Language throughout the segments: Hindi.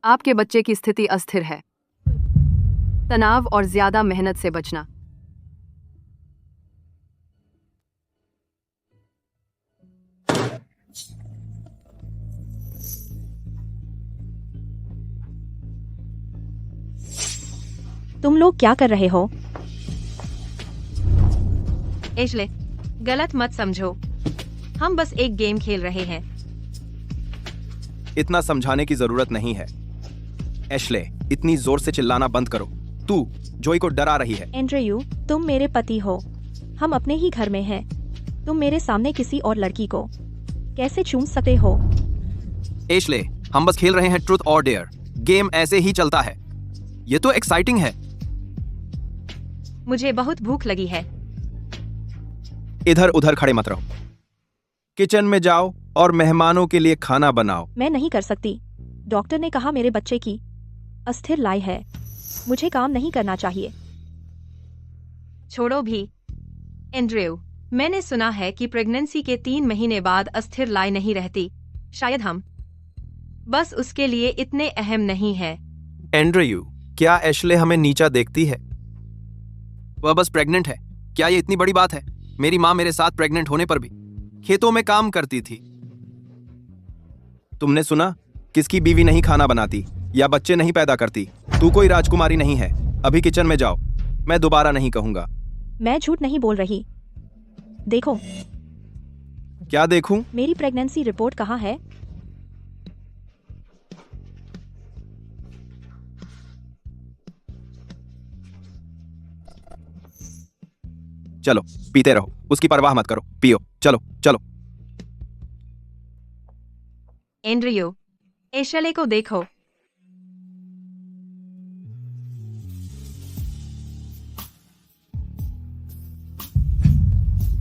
आपके बच्चे की स्थिति अस्थिर है। तनाव और ज्यादा मेहनत से बचना। तुम लोग क्या कर रहे हो? एशले, गलत मत समझो। हम बस एक गेम खेल रहे हैं। इतना समझाने की जरूरत नहीं है। एशले, इतनी जोर से चिल्लाना बंद करो। तू जोई को डरा रही है। एंड्रयू, तुम मेरे पति हो। हम अपने ही घर में हैं। तुम मेरे सामने किसी और लड़की को कैसे चूम सकते हो? एशले, हम बस खेल रहे हैं ट्रूथ और डेयर। गेम ऐसे ही चलता है। ये तो एक्साइटिंग है। मुझे बहुत भूख लगी है। इधर उधर खड़े मत रहो। किचन में जाओ और मेहमानों के लिए खाना बनाओ। मैं नहीं कर सकती। डॉक्टर ने कहा मेरे बच्चे की अस्थिर लाई है। मुझे काम नहीं करना चाहिए। छोड़ो भी। एंड्रयू, मैंने सुना है कि प्रेगनेंसी के 3 महीने बाद अस्थिर लाई नहीं रहती। शायद हम बस उसके लिए इतने अहम नहीं है। एंड्रयू, क्या एशले हमें नीचा देखती है? वह बस प्रेग्नेंट है। क्या ये इतनी बड़ी बात है? मेरी माँ मेरे साथ प्रेग्नेंट होने पर भी खेतों में काम करती थी। तुमने सुना? किसकी बीवी नहीं खाना बनाती या बच्चे नहीं पैदा करती। तू कोई राजकुमारी नहीं है। अभी किचन में जाओ। मैं दोबारा नहीं कहूंगा। मैं झूठ नहीं बोल रही। देखो। क्या देखूं? मेरी प्रेगनेंसी रिपोर्ट कहाँ है? चलो पीते रहो। उसकी परवाह मत करो। पियो। चलो चलो। एंड्रयू, एशले को देखो।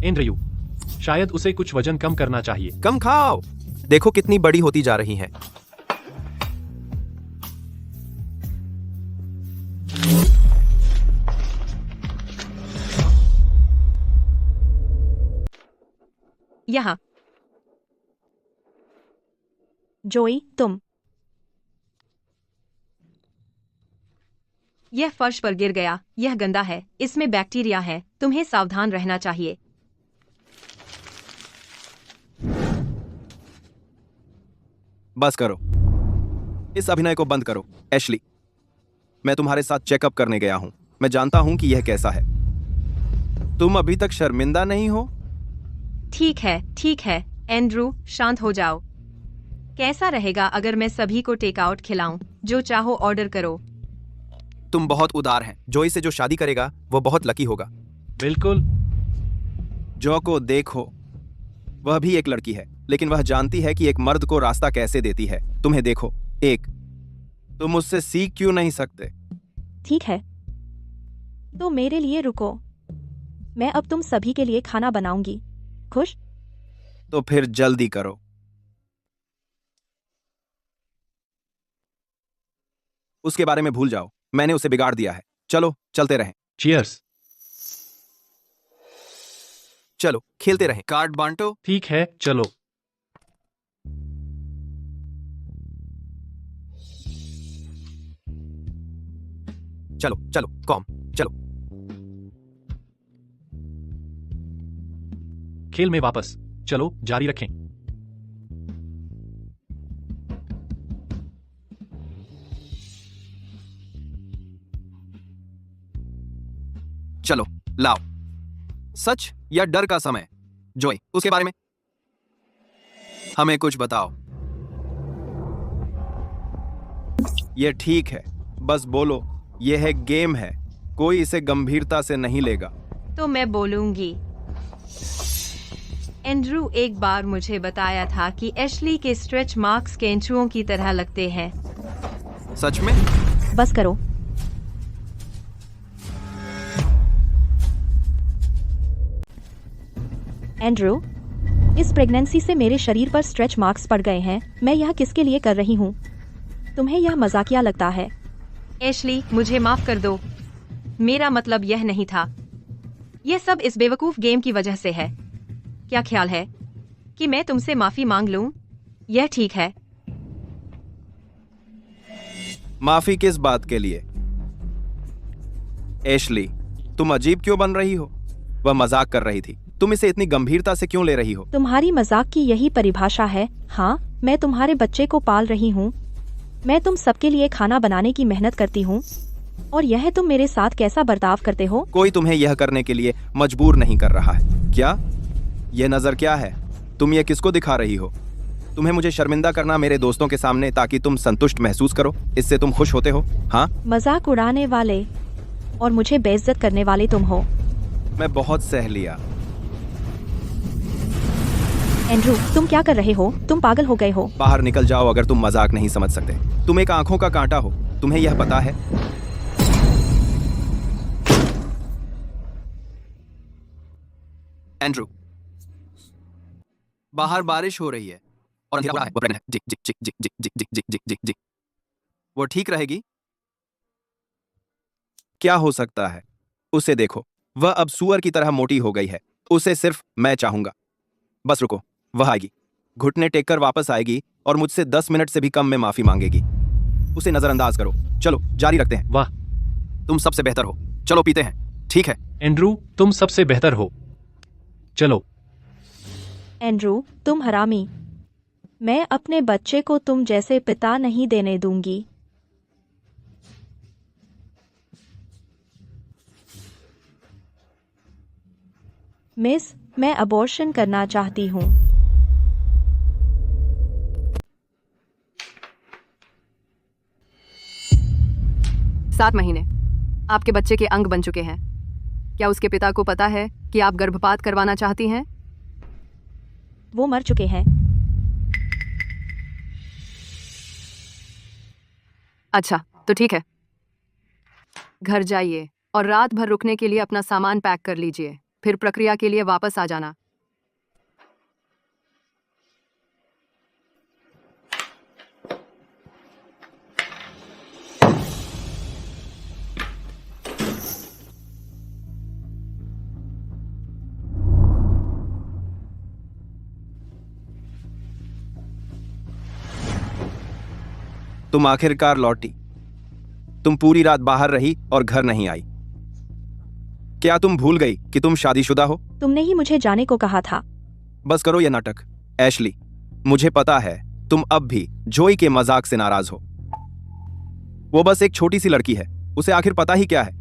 एंड्रयू, शायद उसे कुछ वजन कम करना चाहिए। कम खाओ। देखो कितनी बड़ी होती जा रही है। यहाँ। जोई, तुम। यह फर्श पर गिर गया। यह गंदा है। इसमें बैक्टीरिया है। तुम्हें सावधान रहना चाहिए। बस करो। इस अभिनय को बंद करो। एशली, मैं तुम्हारे साथ चेकअप करने गया हूं। मैं जानता हूं कि यह कैसा है। तुम अभी तक शर्मिंदा नहीं हो? ठीक है, ठीक है। एंड्रू, शांत हो जाओ। कैसा रहेगा अगर मैं सभी को टेक आउट खिलाऊं? जो चाहो ऑर्डर करो। तुम बहुत उदार हैं। जोई से जो शादी करेगा वो बहुत लकी होगा। बिल्कुल। जो को देखो। वह भी एक लड़की है, लेकिन वह जानती है कि एक मर्द को रास्ता कैसे देती है। तुम्हें देखो। तुम उससे सीख क्यों नहीं सकते? ठीक है, तो मेरे लिए रुको। मैं अब तुम सभी के लिए खाना बनाऊंगी। खुश? तो फिर जल्दी करो। उसके बारे में भूल जाओ। मैंने उसे बिगाड़ दिया है। चलो चलते रहें। चीयर्स। चलो खेलते रहें। कार्ड बांटो। ठीक है, चलो। चलो चलो कॉम। चलो। खेल में वापस। चलो जारी रखें। चलो लाओ। सच या डर का समय? जोई, उसके बारे में हमें कुछ बताओ। ये ठीक है, बस बोलो। यह है गेम है। कोई इसे गंभीरता से नहीं लेगा। तो मैं बोलूंगी। एंड्रू एक बार मुझे बताया था कि एशली के स्ट्रेच मार्क्स केंचुओं की तरह लगते हैं। सच में? बस करो। एंड्रू, इस प्रेगनेंसी से मेरे शरीर पर स्ट्रेच मार्क्स पड़ गए हैं। मैं यह किसके लिए कर रही हूँ? तुम्हें यह मजाकिया लगता है? एशली, मुझे माफ कर दो। मेरा मतलब यह नहीं था। यह सब इस बेवकूफ गेम की वजह से है। क्या ख्याल है कि मैं तुमसे माफी मांग लूं? यह ठीक है? माफी किस बात के लिए? एशली, तुम अजीब क्यों बन रही हो? वह मजाक कर रही थी। तुम इसे इतनी गंभीरता से क्यों ले रही हो? तुम्हारी मजाक की यही परिभाषा है। हाँ, मैं तुम्हारे बच्चे को पाल रही हूँ। मैं तुम सबके लिए खाना बनाने की मेहनत करती हूँ और यह तुम मेरे साथ कैसा बर्ताव करते हो? कोई तुम्हें यह करने के लिए मजबूर नहीं कर रहा है। क्या यह नजर क्या है? तुम यह किसको दिखा रही हो? तुम्हें मुझे शर्मिंदा करना मेरे दोस्तों के सामने ताकि तुम संतुष्ट महसूस करो, इससे तुम खुश होते हो? हाँ, मजाक उड़ाने वाले और मुझे बेइज्जत करने वाले तुम हो। मैं बहुत सह लिया। एंड्रू, तुम क्या कर रहे हो? तुम पागल हो गए हो। बाहर निकल जाओ अगर तुम मजाक नहीं समझ सकते। तुम एक आंखों का कांटा हो, तुम्हें यह पता है? एंड्रू, बाहर बारिश हो रही है और अंधेरा हो रहा है। वो प्रेग्नेंट है। जी जी जी जी जी जी जी जी जी जी जी। वो ठीक रहेगी? क्या हो सकता है? उसे देखो, वह अब सुअर की तरह मोटी हो गई है। उसे सिर्फ मैं चाहूंगा। बस रुको, वह आएगी, घुटने टेक कर वापस आएगी और मुझसे 10 मिनट से भी कम में माफी मांगेगी। उसे नजरअंदाज करो। चलो जारी रखते हैं। वाह तुम सबसे बेहतर हो। चलो पीते हैं, ठीक है? एंड्रू, तुम सबसे बेहतर हो। चलो। एंड्रू, तुम हरामी। मैं अपने बच्चे को तुम जैसे पिता नहीं देने दूंगी। मिस, मैं अबॉर्शन करना चाहती हूँ। 7 महीने आपके बच्चे के अंग बन चुके हैं। क्या उसके पिता को पता है कि आप गर्भपात करवाना चाहती हैं? वो मर चुके हैं। अच्छा, तो ठीक है। घर जाइए और रात भर रुकने के लिए अपना सामान पैक कर लीजिए। फिर प्रक्रिया के लिए वापस आ जाना। तुम आखिरकार लौटी। तुम पूरी रात बाहर रही और घर नहीं आई। क्या तुम भूल गई कि तुम शादीशुदा हो? तुमने ही मुझे जाने को कहा था। बस करो ये नाटक। एशली, मुझे पता है तुम अब भी जोई के मजाक से नाराज हो। वो बस एक छोटी सी लड़की है, उसे आखिर पता ही क्या है?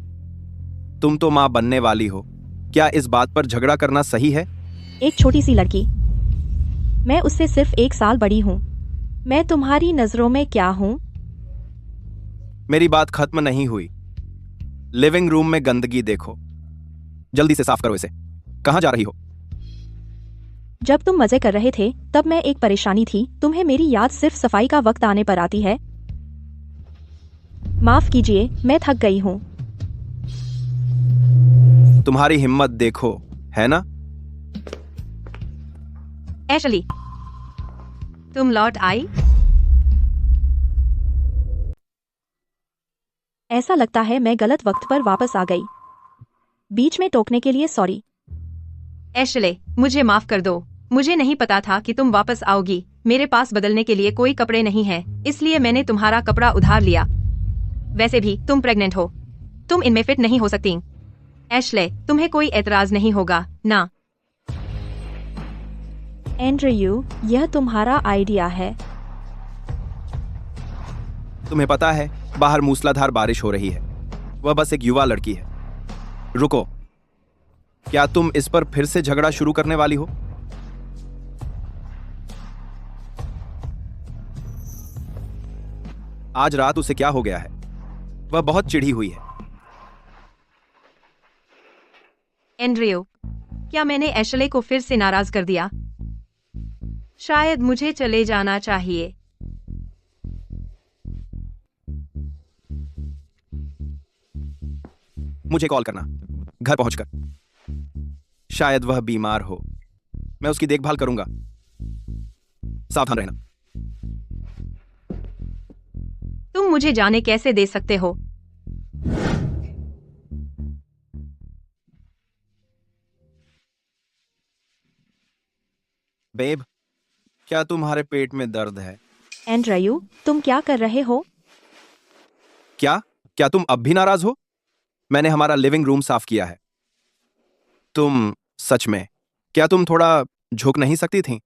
तुम तो मां बनने वाली हो। क्या इस बात पर झगड़ा करना सही है? एक छोटी सी लड़की? मैं उससे सिर्फ 1 साल बड़ी हूँ। मैं तुम्हारी नजरों में क्या हूँ? मेरी बात खत्म नहीं हुई। लिविंग रूम में गंदगी देखो, जल्दी से साफ करो इसे। कहां जा रही हो? जब तुम मजे कर रहे थे तब मैं एक परेशानी थी। तुम्हें मेरी याद सिर्फ सफाई का वक्त आने पर आती है। माफ कीजिए, मैं थक गई हूँ। तुम्हारी हिम्मत देखो, है ना? एशली, तुम लौट आई? ऐसा लगता है मैं गलत वक्त पर वापस आ गई। बीच में टोकने के लिए सॉरी। एशले, मुझे माफ कर दो। मुझे नहीं पता था कि तुम वापस आओगी। मेरे पास बदलने के लिए कोई कपड़े नहीं हैं, इसलिए मैंने तुम्हारा कपड़ा उधार लिया। वैसे भी तुम प्रेग्नेंट हो, तुम इनमें फिट नहीं हो सकती। एशले, तुम्हें कोई एतराज नहीं होगा ना? एंड्रयू, यह तुम्हारा आइडिया है। तुम्हें पता है बाहर मूसलाधार बारिश हो रही है। वह बस एक युवा लड़की है। रुको, क्या तुम इस पर फिर से झगड़ा शुरू करने वाली हो? आज रात उसे क्या हो गया है? वह बहुत चिढ़ी हुई है। एंड्रियो, क्या मैंने एशले को फिर से नाराज कर दिया? शायद मुझे चले जाना चाहिए। मुझे कॉल करना घर पहुंचकर। शायद वह बीमार हो। मैं उसकी देखभाल करूंगा। सावधान रहना। तुम मुझे जाने कैसे दे सकते हो? बेब, क्या तुम्हारे पेट में दर्द है? एंड्रयू, तुम क्या कर रहे हो? क्या क्या तुम अब भी नाराज हो? मैंने हमारा लिविंग रूम साफ किया है। तुम सच में, क्या तुम थोड़ा झुक नहीं सकती थी?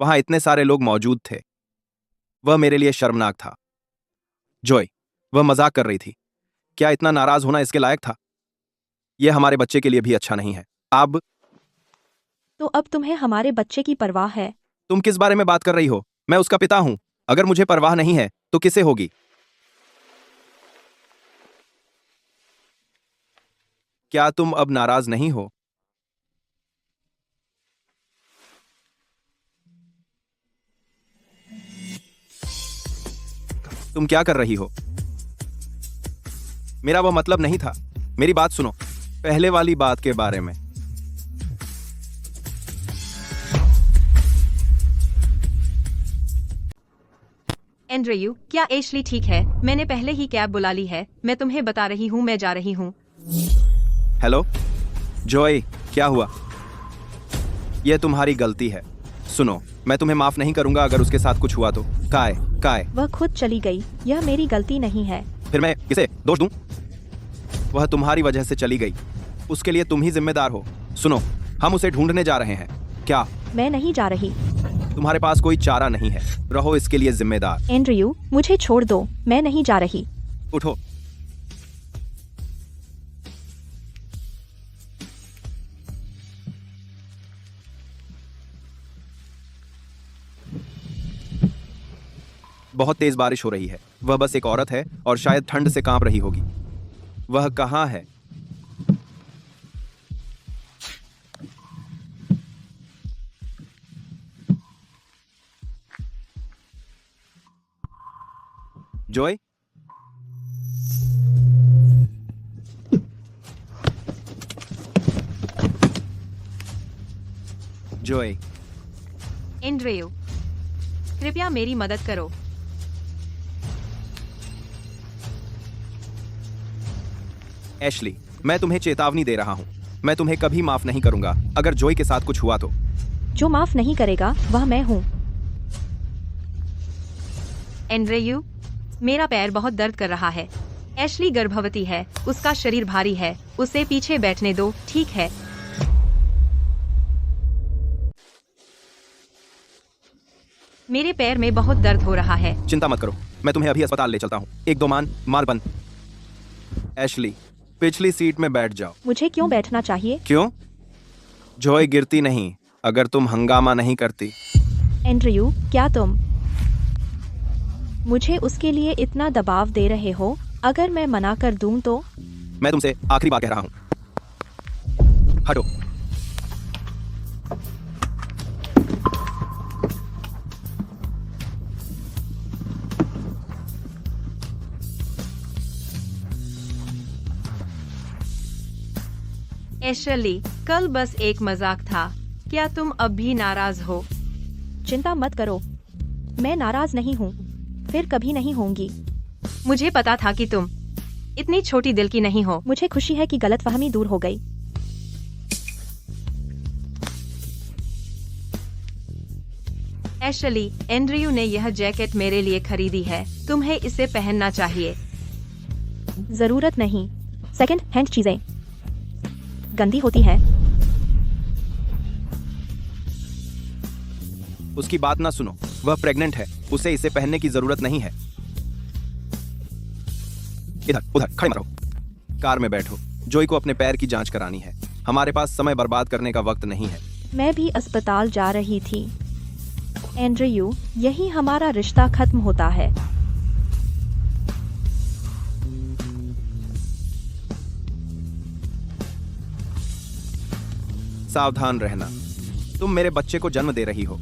वहां इतने सारे लोग मौजूद थे। वह मेरे लिए शर्मनाक था। जॉय, वह मजाक कर रही थी। क्या इतना नाराज होना इसके लायक था? यह हमारे बच्चे के लिए भी अच्छा नहीं है। अब तो अब तुम्हें हमारे बच्चे की परवाह है? तुम किस बारे में बात कर रही हो? मैं उसका पिता हूं। अगर मुझे परवाह नहीं है तो किसे होगी? क्या तुम अब नाराज नहीं हो? तुम क्या कर रही हो? मेरा वो मतलब नहीं था। मेरी बात सुनो, पहले वाली बात के बारे में। एंड्रयू, क्या एशली ठीक है? मैंने पहले ही कैब बुला ली है। मैं तुम्हें बता रही हूँ, मैं जा रही हूँ। हेलो जॉय, क्या हुआ? यह तुम्हारी गलती है। सुनो, मैं तुम्हें माफ नहीं करूंगा अगर उसके साथ कुछ हुआ तो। काय काय वह खुद चली गई, यह मेरी गलती नहीं है। फिर मैं किसे दोष दूं? वह तुम्हारी वजह से चली गई। उसके लिए तुम ही जिम्मेदार हो। सुनो, हम उसे ढूंढने जा रहे हैं। क्या मैं नहीं जा रही। तुम्हारे पास कोई चारा नहीं है? रहो इसके लिए जिम्मेदार। एंड्रयू, मुझे छोड़ दो, मैं नहीं जा रही। उठो। बहुत तेज बारिश हो रही है। वह बस एक औरत है और शायद ठंड से कांप रही होगी। वह कहाँ है? जॉय, जॉय, एंड्रयू, कृपया मेरी मदद करो। एशली, मैं तुम्हें चेतावनी दे रहा हूं। मैं तुम्हें कभी माफ नहीं करूंगा अगर जॉय के साथ कुछ हुआ तो। जो माफ नहीं करेगा वह मैं हूँ। एंड्रयू, मेरा पैर बहुत दर्द कर रहा है। एशली गर्भवती है, उसका शरीर भारी है। उसे पीछे बैठने दो, ठीक है? मेरे पैर में बहुत दर्द हो रहा है। चिंता मत करो, मैं तुम्हें अभी अस्पताल ले चलता हूँ। एक दो माल बंद। एशली, पिछली सीट में बैठ जाओ। मुझे क्यों बैठना चाहिए? क्यों? जॉय गिरती नहीं अगर तुम हंगामा नहीं करती। एंड्रयू, क्या तुम मुझे उसके लिए इतना दबाव दे रहे हो? अगर मैं मना कर दूं तो? मैं तुमसे आखिरी बार कह रहा हूं, हटो। एशली, कल बस एक मजाक था। क्या तुम अब भी नाराज हो? चिंता मत करो, मैं नाराज नहीं हूँ, फिर कभी नहीं होंगी। मुझे पता था कि तुम इतनी छोटी दिल की नहीं हो। मुझे खुशी है कि गलतफहमी दूर हो गई। एशली, एंड्रयू ने यह जैकेट मेरे लिए खरीदी है। तुम्हें इसे पहनना चाहिए। जरूरत नहीं, सेकंड हैंड चीजें गंदी होती है। उसकी बात ना सुनो, वह प्रेग्नेंट है। उसे इसे पहनने की जरूरत नहीं है। इधर उधर खड़े मत रहो। कार में बैठो। जॉय को अपने पैर की जांच करानी है। हमारे पास समय बर्बाद करने का वक्त नहीं है। मैं भी अस्पताल जा रही थी। एंड्रयू, यही हमारा रिश्ता खत्म होता है। सावधान रहना। तुम मेरे बच्चे को जन्म दे रही हो।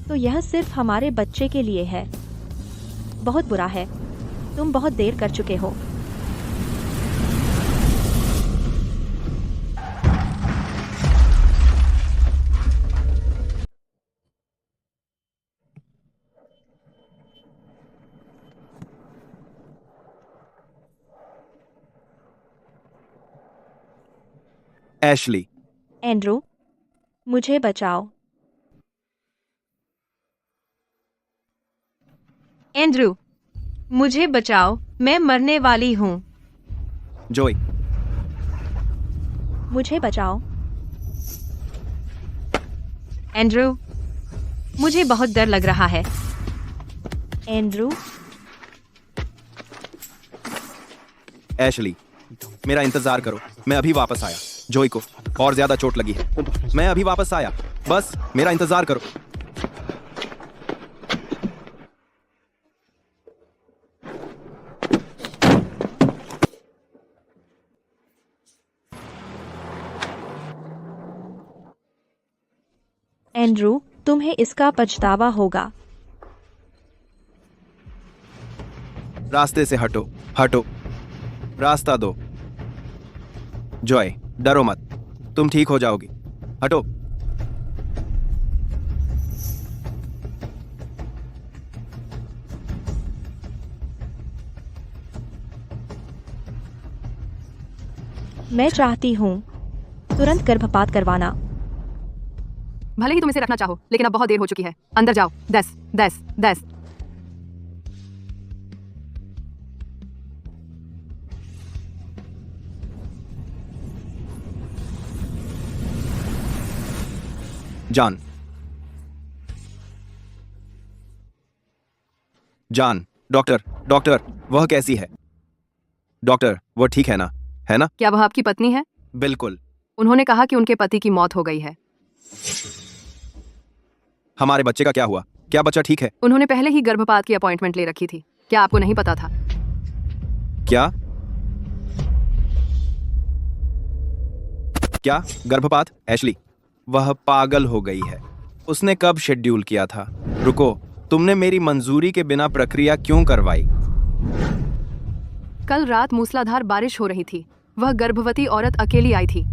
तो यह सिर्फ हमारे बच्चे के लिए है। बहुत बुरा है, तुम बहुत देर कर चुके हो। एशली, एंड्रू, मुझे बचाओ। एंड्रू, मुझे बचाओ। मैं मरने वाली हूँ। जोई, मुझे बचाओ। एंड्रू, मुझे बहुत डर लग रहा है। एंड्रू, एशली, मेरा इंतजार करो, मैं अभी वापस आया। जोई को और ज्यादा चोट लगी है, मैं अभी वापस आया, बस मेरा इंतजार करो। एंड्रू, तुम्हें इसका पछतावा होगा। रास्ते से हटो, हटो, रास्ता दो। जॉय, डरो मत, तुम ठीक हो जाओगी, हटो। मैं चाहती हूँ तुरंत गर्भपात करवाना। भले ही तुम इसे रखना चाहो, लेकिन अब बहुत देर हो चुकी है। अंदर जाओ। 10 10 10। जान, जान, डॉक्टर, डॉक्टर, वह कैसी है? डॉक्टर, वह ठीक है ना? है ना? क्या वह आपकी पत्नी है? बिल्कुल। उन्होंने कहा कि उनके पति की मौत हो गई है। हमारे बच्चे का क्या हुआ? क्या बच्चा ठीक है? उन्होंने पहले ही गर्भपात की अपॉइंटमेंट ले रखी थी। क्या आपको नहीं पता था? क्या? क्या गर्भपात? एशली, वह पागल हो गई है। उसने कब शेड्यूल किया था? रुको, तुमने मेरी मंजूरी के बिना प्रक्रिया क्यों करवाई? कल रात मूसलाधार बारिश हो रही थी। वह गर्भवती औरत अकेली आई थी।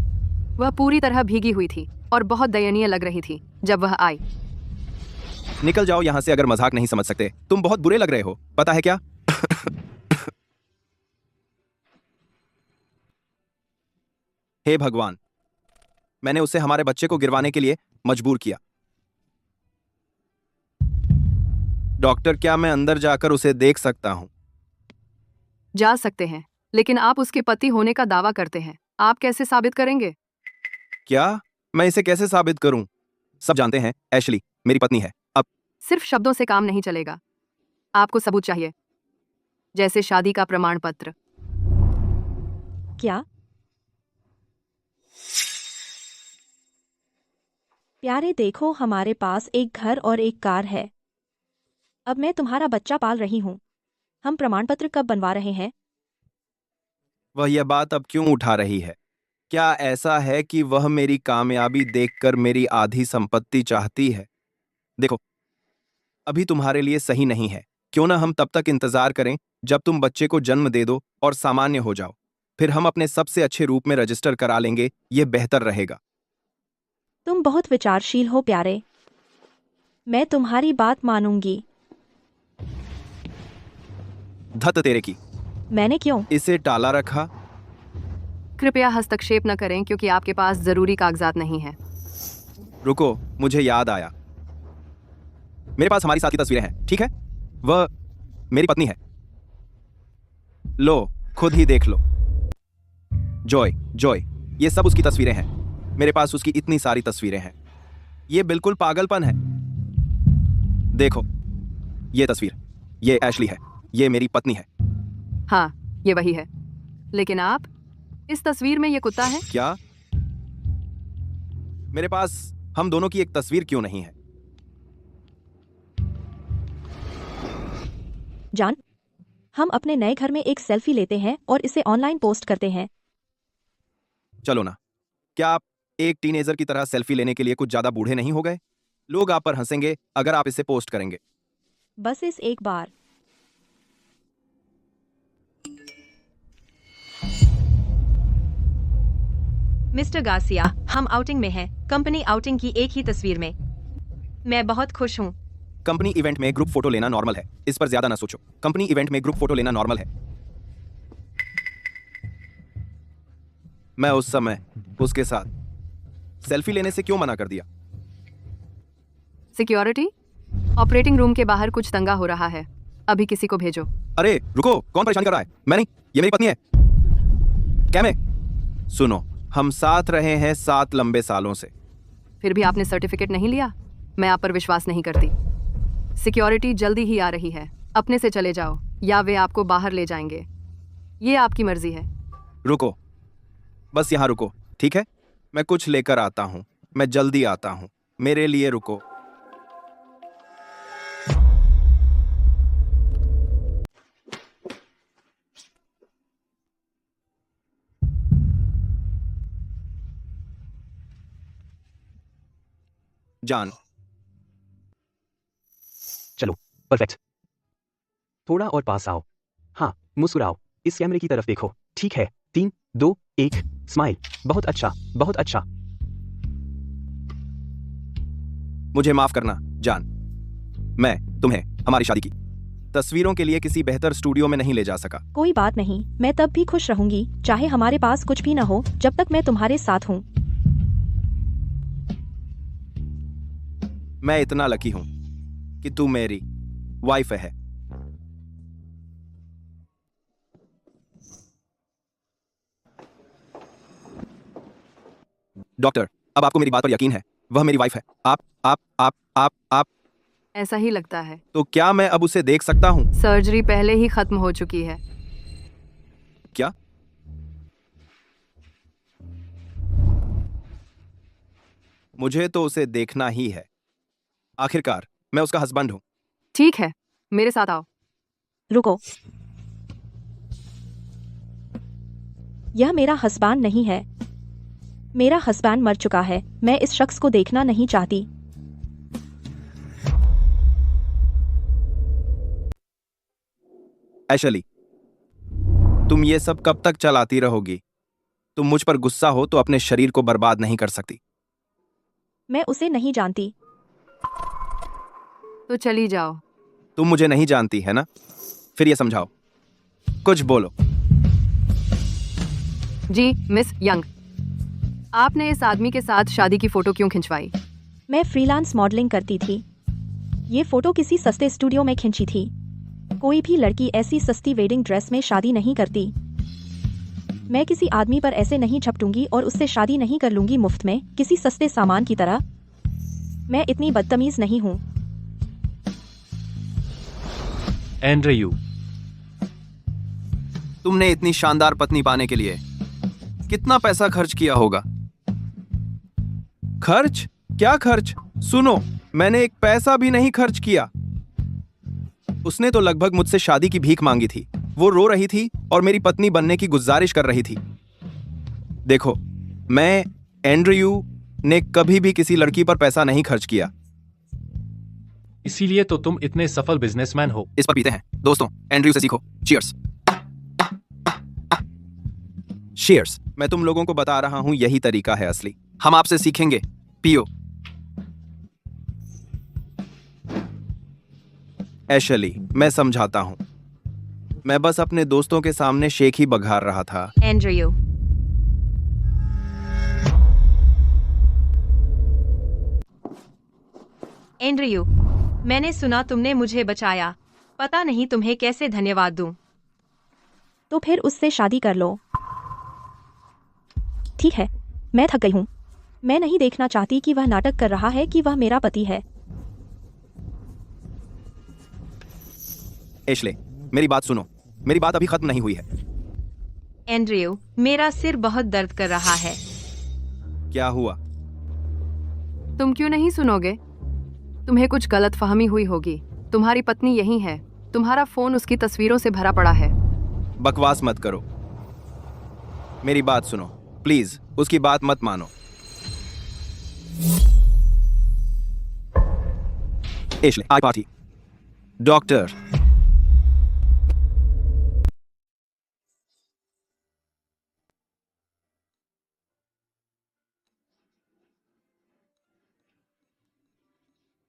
वह पूरी तरह भीगी हुई थी और बहुत दयनीय लग रही थी जब वह आई। निकल जाओ यहां से अगर मजाक नहीं समझ सकते। तुम बहुत बुरे लग रहे हो, पता है क्या? हे भगवान, मैंने उसे हमारे बच्चे को गिरवाने के लिए मजबूर किया। डॉक्टर, क्या मैं अंदर जाकर उसे देख सकता हूं? जा सकते हैं, लेकिन आप उसके पति होने का दावा करते हैं। आप कैसे साबित करेंगे? क्या? मैं इसे कैसे साबित करूं? सब जानते हैं एशली मेरी पत्नी है। अब सिर्फ शब्दों से काम नहीं चलेगा। आपको सबूत चाहिए, जैसे शादी का प्रमाण पत्र। क्या? प्यारे, देखो, हमारे पास एक घर और एक कार है। अब मैं तुम्हारा बच्चा पाल रही हूँ। हम प्रमाण पत्र कब बनवा रहे हैं? वह यह बात अब क्यों उठा रही है? क्या ऐसा है कि वह मेरी कामयाबी देखकर मेरी आधी संपत्ति चाहती है? देखो, अभी तुम्हारे लिए सही नहीं है। क्यों ना हम तब तक इंतजार करें जब तुम बच्चे को जन्म दे दो और सामान्य हो जाओ। फिर हम अपने सबसे अच्छे रूप में रजिस्टर करा लेंगे। यह बेहतर रहेगा। तुम बहुत विचारशील हो प्यारे। मैं तुम्हारी बात मानूंगी। धत तेरे की, मैंने क्यों? इसे टाला रखा। कृपया हस्तक्षेप न करें क्योंकि आपके पास जरूरी कागजात नहीं हैं। रुको, मुझे याद आया। मेरे पास हमारी साथ की तस्वीरें हैं, ठीक है? वह मेरी पत्नी है। लो, खुद ही देख लो। जॉय, जॉय, ये सब उसकी तस्वीरें हैं। मेरे पास उसकी इतनी सारी तस्वीरें हैं। ये बिल्कुल पागलपन है। देखो, ये तस्वीर, ये एशली है, ये मेरी पत्नी है। हाँ, ये वही है। लेकिन आप, इस तस्वीर में ये कुत्ता है। क्या? मेरे पास हम दोनों की एक तस्वीर क्यों नहीं है? जान, हम अपने नए घर में एक सेल्फी लेते हैं और इसे ऑनलाइन पोस्ट करते हैं। चलो ना। क्या आप एक टीनेजर की तरह सेल्फी लेने के लिए कुछ ज्यादा बूढ़े नहीं हो गए? लोग आप पर हंसेंगे अगर आप इसे पोस्ट करेंगे। बस इस एक बार। मिस्टर गार्सिया, हम आउटिंग में हैं, कंपनी आउटिंग की एक ही तस्वीर में। मैं बहुत खुश हूँ। कंपनी इवेंट में ग्रुप फोटो लेना नॉर्मल है, इस पर ज्यादा ना सोचो। कंपनी इवेंट में ग्रुप फोटो लेना नॉर्मल है। मैं उस समय उसके साथ सेल्फी लेने से क्यों मना कर दिया? सिक्योरिटी, ऑपरेटिंग रूम के बाहर कुछ दंगा हो रहा है। अभी किसी को भेजो। अरे रुको, कौन परेशान कर रहा है? मैं नहीं, ये मेरी पत्नी है। क्या मैं? सुनो, हम साथ रहे हैं 7 लंबे सालों से। फिर भी आपने सर्टिफिकेट नहीं लिया? मैं आप पर विश्वास नहीं करती। सिक्योरिटी जल्दी ही आ रही है, अपने से चले जाओ या वे आपको बाहर ले जाएंगे। ये आपकी मर्जी है। रुको, बस यहाँ रुको, ठीक है? मैं कुछ लेकर आता हूँ, मैं जल्दी आता हूँ, मेरे लिए रुको। जान, चलो, परफेक्ट। थोड़ा और पास आओ। हाँ, मुस्कुराओ, इस कैमरे की तरफ देखो। ठीक है, 3, 2, 1, स्माइल। बहुत अच्छा, बहुत अच्छा। मुझे माफ करना जान, मैं तुम्हें हमारी शादी की तस्वीरों के लिए किसी बेहतर स्टूडियो में नहीं ले जा सका। कोई बात नहीं, मैं तब भी खुश रहूंगी, चाहे हमारे पास कुछ भी न हो, जब तक मैं तुम्हारे साथ हूँ। मैं इतना लकी हूं कि तू मेरी वाइफ है। डॉक्टर, अब आपको मेरी बात पर यकीन है? वह मेरी वाइफ है। आप ऐसा ही लगता है। तो क्या मैं अब उसे देख सकता हूं? सर्जरी पहले ही खत्म हो चुकी है। क्या? मुझे तो उसे देखना ही है। आखिरकार मैं उसका हस्बैंड हूं। ठीक है, मेरे साथ आओ। रुको, यह मेरा हस्बैंड नहीं है। मेरा हस्बैंड मर चुका है। मैं इस शख्स को देखना नहीं चाहती। एशली, तुम ये सब कब तक चलाती रहोगी? तुम मुझ पर गुस्सा हो तो अपने शरीर को बर्बाद नहीं कर सकती। मैं उसे नहीं जानती। तो चली जाओ। तुम मुझे नहीं जानती है ना? फिर ये समझाओ, कुछ बोलो। जी मिस यंग, आपने इस आदमी के साथ शादी की फोटो क्यों खिंचवाई? मैं फ्रीलांस मॉडलिंग करती थी। ये फोटो किसी सस्ते स्टूडियो में खिंची थी। कोई भी लड़की ऐसी सस्ती वेडिंग ड्रेस में शादी नहीं करती। मैं किसी आदमी पर ऐसे नहीं झपटूंगी और उससे शादी नहीं कर लूंगी मुफ्त में, किसी सस्ते सामान की तरह। मैं इतनी बदतमीज नहीं हूँ। एंड्रयू, तुमने इतनी शानदार पत्नी पाने के लिए कितना पैसा खर्च किया होगा? खर्च? क्या खर्च? सुनो, मैंने एक पैसा भी नहीं खर्च किया। उसने तो लगभग मुझसे शादी की भीख मांगी थी। वो रो रही थी और मेरी पत्नी बनने की गुजारिश कर रही थी। देखो, मैं एंड्रयू ने कभी भी किसी लड़की पर पैसा नहीं खर्च किया। इसीलिए तो तुम इतने सफल बिजनेसमैन हो। इस पर पीते हैं दोस्तों, एंड्रयू से सीखो। चीयर्स। चीयर्स। मैं तुम लोगों को बता रहा हूं, यही तरीका है असली। हम आपसे सीखेंगे। पियो। एशली, मैं समझाता हूं। मैं बस अपने दोस्तों के सामने शेख ही बघार रहा था। एंड्रयू, एंड्रयू, मैंने सुना तुमने मुझे बचाया। पता नहीं तुम्हें कैसे धन्यवाद दूं। तो फिर उससे शादी कर लो। ठीक है, मैं थक गई हूँ। मैं नहीं देखना चाहती कि वह नाटक कर रहा है कि वह मेरा पति है। एशले, मेरी बात सुनो। मेरी बात अभी खत्म नहीं हुई है। एंड्रयू, मेरा सिर बहुत दर्द कर रहा है। क्या हुआ? तुम क्यों नहीं सुनोगे? तुम्हें कुछ गलतफहमी हुई होगी। तुम्हारी पत्नी यही है। तुम्हारा फोन उसकी तस्वीरों से भरा पड़ा है। बकवास मत करो। मेरी बात सुनो प्लीज, उसकी बात मत मानो। Ashley, I party. डॉक्टर,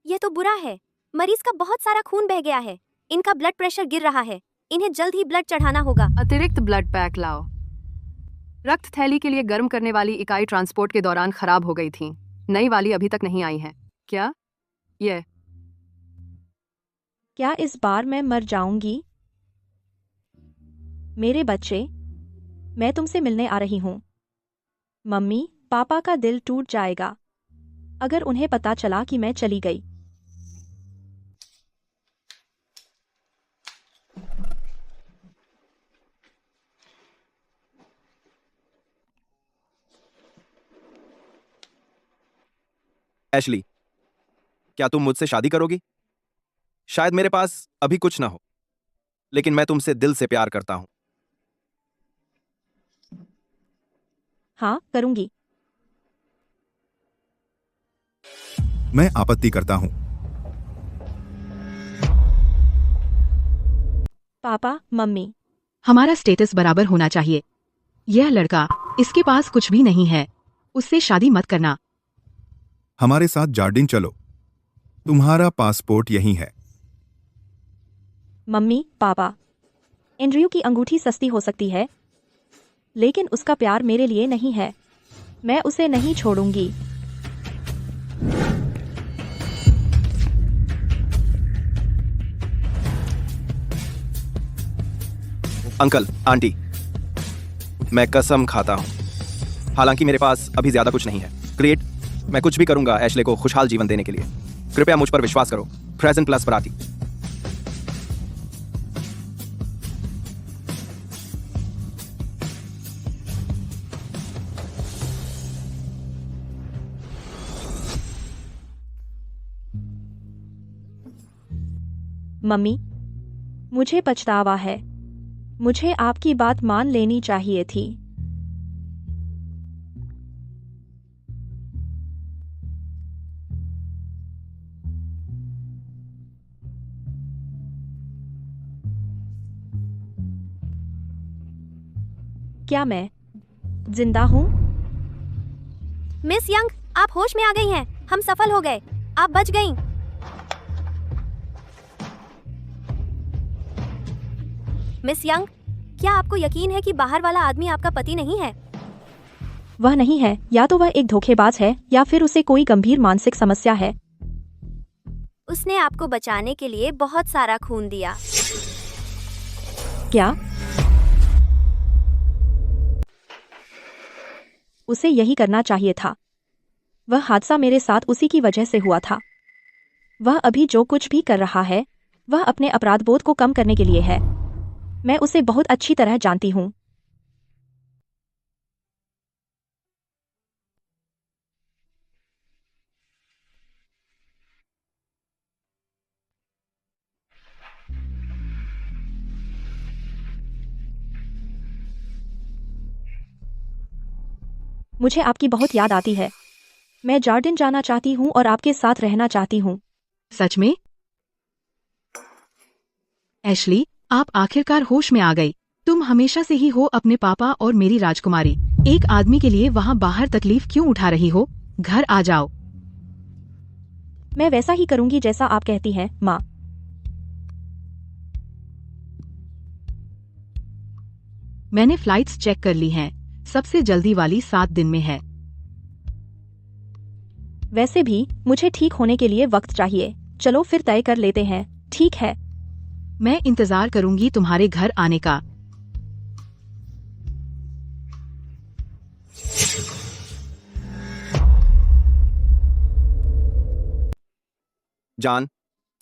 यह तो बुरा है। मरीज का बहुत सारा खून बह गया है। इनका ब्लड प्रेशर गिर रहा है। इन्हें जल्द ही ब्लड चढ़ाना होगा। अतिरिक्त ब्लड पैक लाओ। रक्त थैली के लिए गर्म करने वाली इकाई ट्रांसपोर्ट के दौरान खराब हो गई थी। नई वाली अभी तक नहीं आई है। क्या ये? क्या इस बार मैं मर जाऊंगी? मेरे बच्चे, मैं तुमसे मिलने आ रही हूँ। मम्मी पापा का दिल टूट जाएगा अगर उन्हें पता चला कि मैं चली गई। एशली, क्या तुम मुझसे शादी करोगी? शायद मेरे पास अभी कुछ ना हो, लेकिन मैं तुमसे दिल से प्यार करता हूं। हाँ, करूंगी। मैं आपत्ति करता हूं। पापा मम्मी, हमारा स्टेटस बराबर होना चाहिए। यह लड़का, इसके पास कुछ भी नहीं है, उससे शादी मत करना। हमारे साथ जार्डिन चलो, तुम्हारा पासपोर्ट यहीं है। मम्मी पापा, एंड्रयू की अंगूठी सस्ती हो सकती है, लेकिन उसका प्यार मेरे लिए नहीं है। मैं उसे नहीं छोड़ूंगी। अंकल, आंटी, मैं कसम खाता हूं, हालांकि मेरे पास अभी ज्यादा कुछ नहीं है। क्रिएट, मैं कुछ भी करूंगा एशले को खुशहाल जीवन देने के लिए। कृपया मुझ पर विश्वास करो। प्रेजेंट प्लस बराती। मम्मी, मुझे पछतावा है। मुझे आपकी बात मान लेनी चाहिए थी। क्या मैं जिंदा हूँ? मिस यंग, आप होश में आ गई हैं। हम सफल हो गए। आप बच गईं। मिस यंग, क्या आपको यकीन है कि बाहर वाला आदमी आपका पति नहीं है? वह नहीं है। या तो वह एक धोखेबाज है या फिर उसे कोई गंभीर मानसिक समस्या है। उसने आपको बचाने के लिए बहुत सारा खून दिया। क्या? उसे यही करना चाहिए था। वह हादसा मेरे साथ उसी की वजह से हुआ था। वह अभी जो कुछ भी कर रहा है, वह अपने अपराधबोध को कम करने के लिए है। मैं उसे बहुत अच्छी तरह जानती हूँ। मुझे आपकी बहुत याद आती है। मैं जार्डिन जाना चाहती हूँ और आपके साथ रहना चाहती हूँ। सच में? एशली, आप आखिरकार होश में आ गई। तुम हमेशा से ही हो अपने पापा और मेरी राजकुमारी। एक आदमी के लिए वहाँ बाहर तकलीफ क्यों उठा रही हो? घर आ जाओ। मैं वैसा ही करूंगी जैसा आप कहती हैं, माँ। मैंने फ्लाइट्स चेक कर ली हैं। सबसे जल्दी वाली 7 दिन में है। वैसे भी मुझे ठीक होने के लिए वक्त चाहिए। चलो फिर तय कर लेते हैं। ठीक है। मैं इंतजार करूंगी तुम्हारे घर आने का। जान,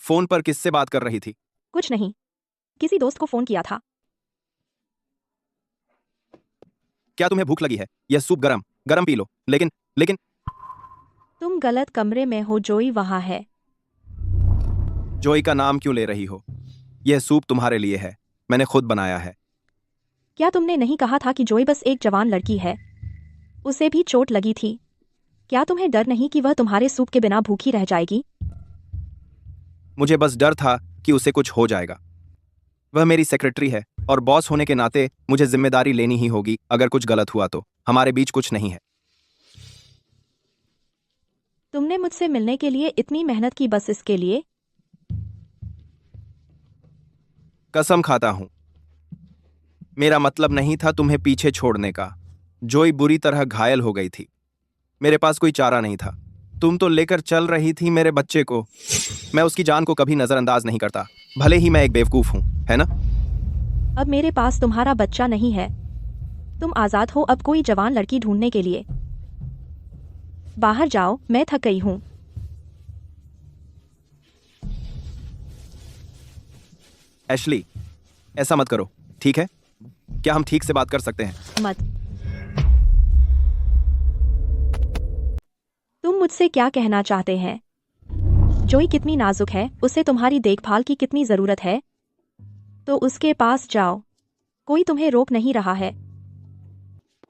फोन पर किससे बात कर रही थी? कुछ नहीं, किसी दोस्त को फोन किया था। क्या तुम्हें भूख लगी है? यह सूप गरम गरम पी लो। लेकिन तुम गलत कमरे में हो। जोई वहाँ है। जोई का नाम क्यों ले रही हो? यह सूप तुम्हारे लिए है, मैंने खुद बनाया है। क्या तुमने नहीं कहा था कि जोई बस एक जवान लड़की है? उसे भी चोट लगी थी। क्या तुम्हें डर नहीं कि वह तुम्हारे सूप के बिना भूखी रह जाएगी? मुझे बस डर था कि उसे कुछ हो जाएगा। वह मेरी सेक्रेटरी है और बॉस होने के नाते मुझे जिम्मेदारी लेनी ही होगी। अगर कुछ गलत हुआ तो हमारे बीच कुछ नहीं है। तुमने मुझसे मिलने के लिए इतनी मेहनत की बस इसके लिए? कसम खाता हूं, मेरा मतलब नहीं था तुम्हें पीछे छोड़ने का। जोई बुरी तरह घायल हो गई थी। मेरे पास कोई चारा नहीं था। तुम तो लेकर चल रही थी मेरे बच्चे को। मैं उसकी जान को कभी नजरअंदाज नहीं करता, भले ही मैं एक बेवकूफ हूं, है ना? अब मेरे पास तुम्हारा बच्चा नहीं है। तुम आजाद हो अब कोई जवान लड़की ढूंढने के लिए। बाहर जाओ, मैं थक गई हूँ। एशली, ऐसा मत करो, ठीक है? क्या हम ठीक से बात कर सकते हैं? मत। तुम मुझसे क्या कहना चाहते हैं? जोई कितनी नाजुक है, उसे तुम्हारी देखभाल की कितनी जरूरत है, तो उसके पास जाओ। कोई तुम्हें रोक नहीं रहा है।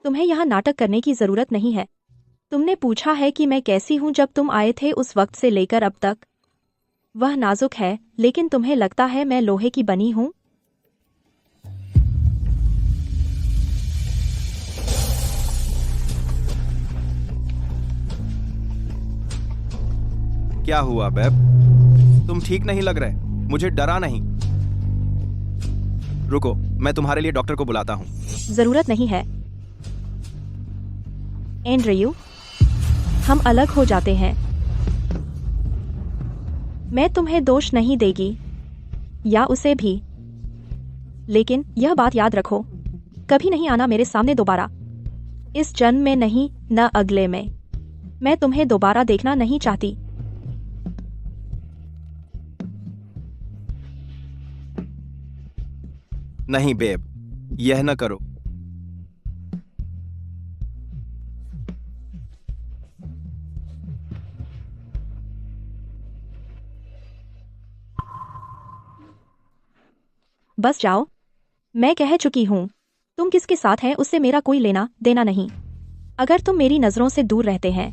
तुम्हें यहाँ नाटक करने की जरूरत नहीं है। तुमने पूछा है कि मैं कैसी हूँ जब तुम आए थे उस वक्त से लेकर अब तक। वह नाजुक है, लेकिन तुम्हें लगता है मैं लोहे की बनी हूँ? क्या हुआ बेब? तुम ठीक नहीं लग रहे। मुझे डरा नहीं। रुको, मैं तुम्हारे लिए डॉक्टर को बुलाता हूँ। जरूरत नहीं है एंड्रयू, हम अलग हो जाते हैं। मैं तुम्हें दोष नहीं देगी, या उसे भी, लेकिन यह बात याद रखो, कभी नहीं आना मेरे सामने दोबारा। इस जन्म में नहीं, न अगले में। मैं तुम्हें दोबारा देखना नहीं चाहती। नहीं बेब, यह न करो। बस जाओ, मैं कह चुकी हूं। तुम किसके साथ हैं उससे मेरा कोई लेना देना नहीं। अगर तुम मेरी नजरों से दूर रहते हैं।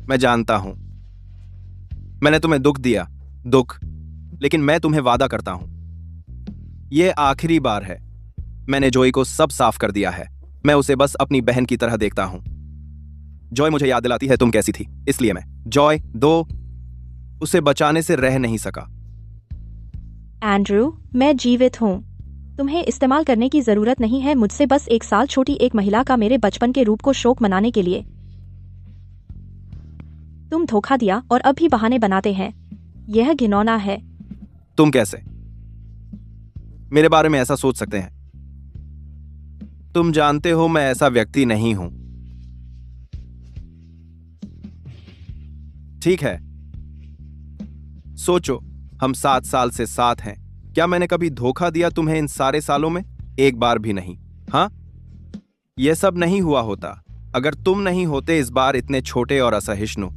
मैं जानता हूं, मैंने तुम्हें दुख दिया, दुख, लेकिन मैं तुम्हें वादा करता हूं, यह आखिरी बार है। मैंने जॉय को सब साफ कर दिया है। मैं उसे बस अपनी बहन की तरह देखता हूं। जॉय मुझे याद दिलाती है तुम कैसी थी, इसलिए मैं जॉय उसे बचाने से रह नहीं सका। एंड्रू, मैं जीवित हूं। तुम्हें इस्तेमाल करने की जरूरत नहीं है मुझसे बस 1 साल छोटी एक महिला का मेरे बचपन के रूप को शोक मनाने के लिए। तुम धोखा दिया और अब भी बहाने बनाते हैं। यह घिनौना है। तुम कैसे मेरे बारे में ऐसा सोच सकते हैं? तुम जानते हो मैं ऐसा व्यक्ति नहीं हूं। ठीक है, सोचो, हम 7 साल से साथ हैं। क्या मैंने कभी धोखा दिया तुम्हें इन सारे सालों में? एक बार भी नहीं। हाँ, यह सब नहीं हुआ होता अगर तुम नहीं होते इस बार इतने छोटे और असहिष्णु।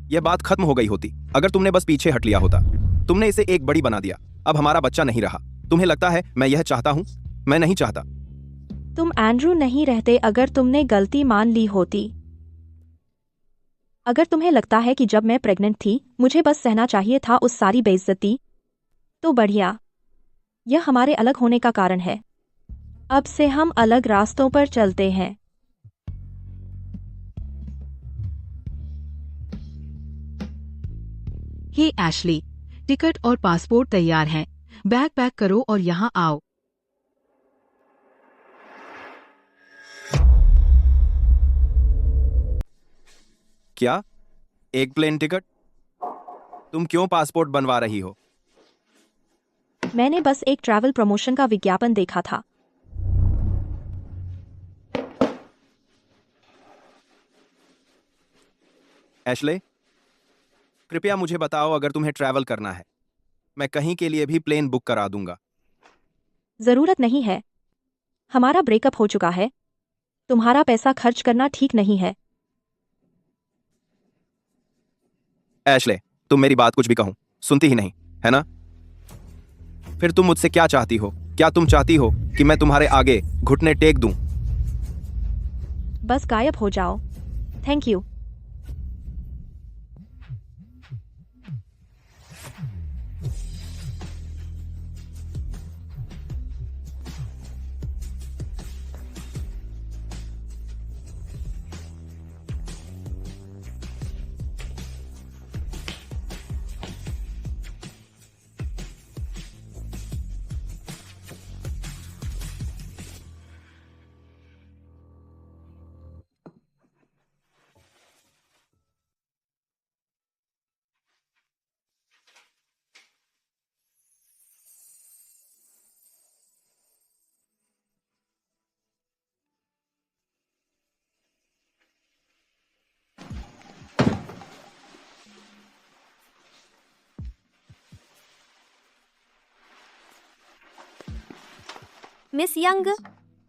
यह बात खत्म हो गई होती अगर तुमने बस पीछे हट लिया होता। तुमने इसे एक बड़ी बना दिया। अब हमारा बच्चा नहीं रहा। तुम्हें लगता है मैं यह चाहता हूं? मैं नहीं चाहता। तुम एंड्रू नहीं रहते अगर तुमने गलती मान ली होती। अगर तुम्हें लगता है कि जब मैं प्रेग्नेंट थी मुझे बस सहना चाहिए था उस सारी बेइज्जती, तो बढ़िया। यह हमारे अलग होने का कारण है। अब से हम अलग रास्तों पर चलते हैं। हे एशली, टिकट और पासपोर्ट तैयार हैं। बैग पैक करो और यहाँ आओ। क्या? एक प्लेन टिकट? तुम क्यों पासपोर्ट बनवा रही हो? मैंने बस एक ट्रैवल प्रमोशन का विज्ञापन देखा था। एशले, कृपया मुझे बताओ अगर तुम्हें ट्रैवल करना है। मैं कहीं के लिए भी प्लेन बुक करा दूंगा। जरूरत नहीं है। हमारा ब्रेकअप हो चुका है। तुम्हारा पैसा खर्च करना ठीक नहीं है। एशले, तुम मेरी बात कुछ भी कहूं सुनती ही नहीं, है ना? फिर तुम मुझसे क्या चाहती हो? क्या तुम चाहती हो कि मैं तुम्हारे आगे घुटने टेक दूं? बस गायब हो जाओ। Thank you. मिस यंग,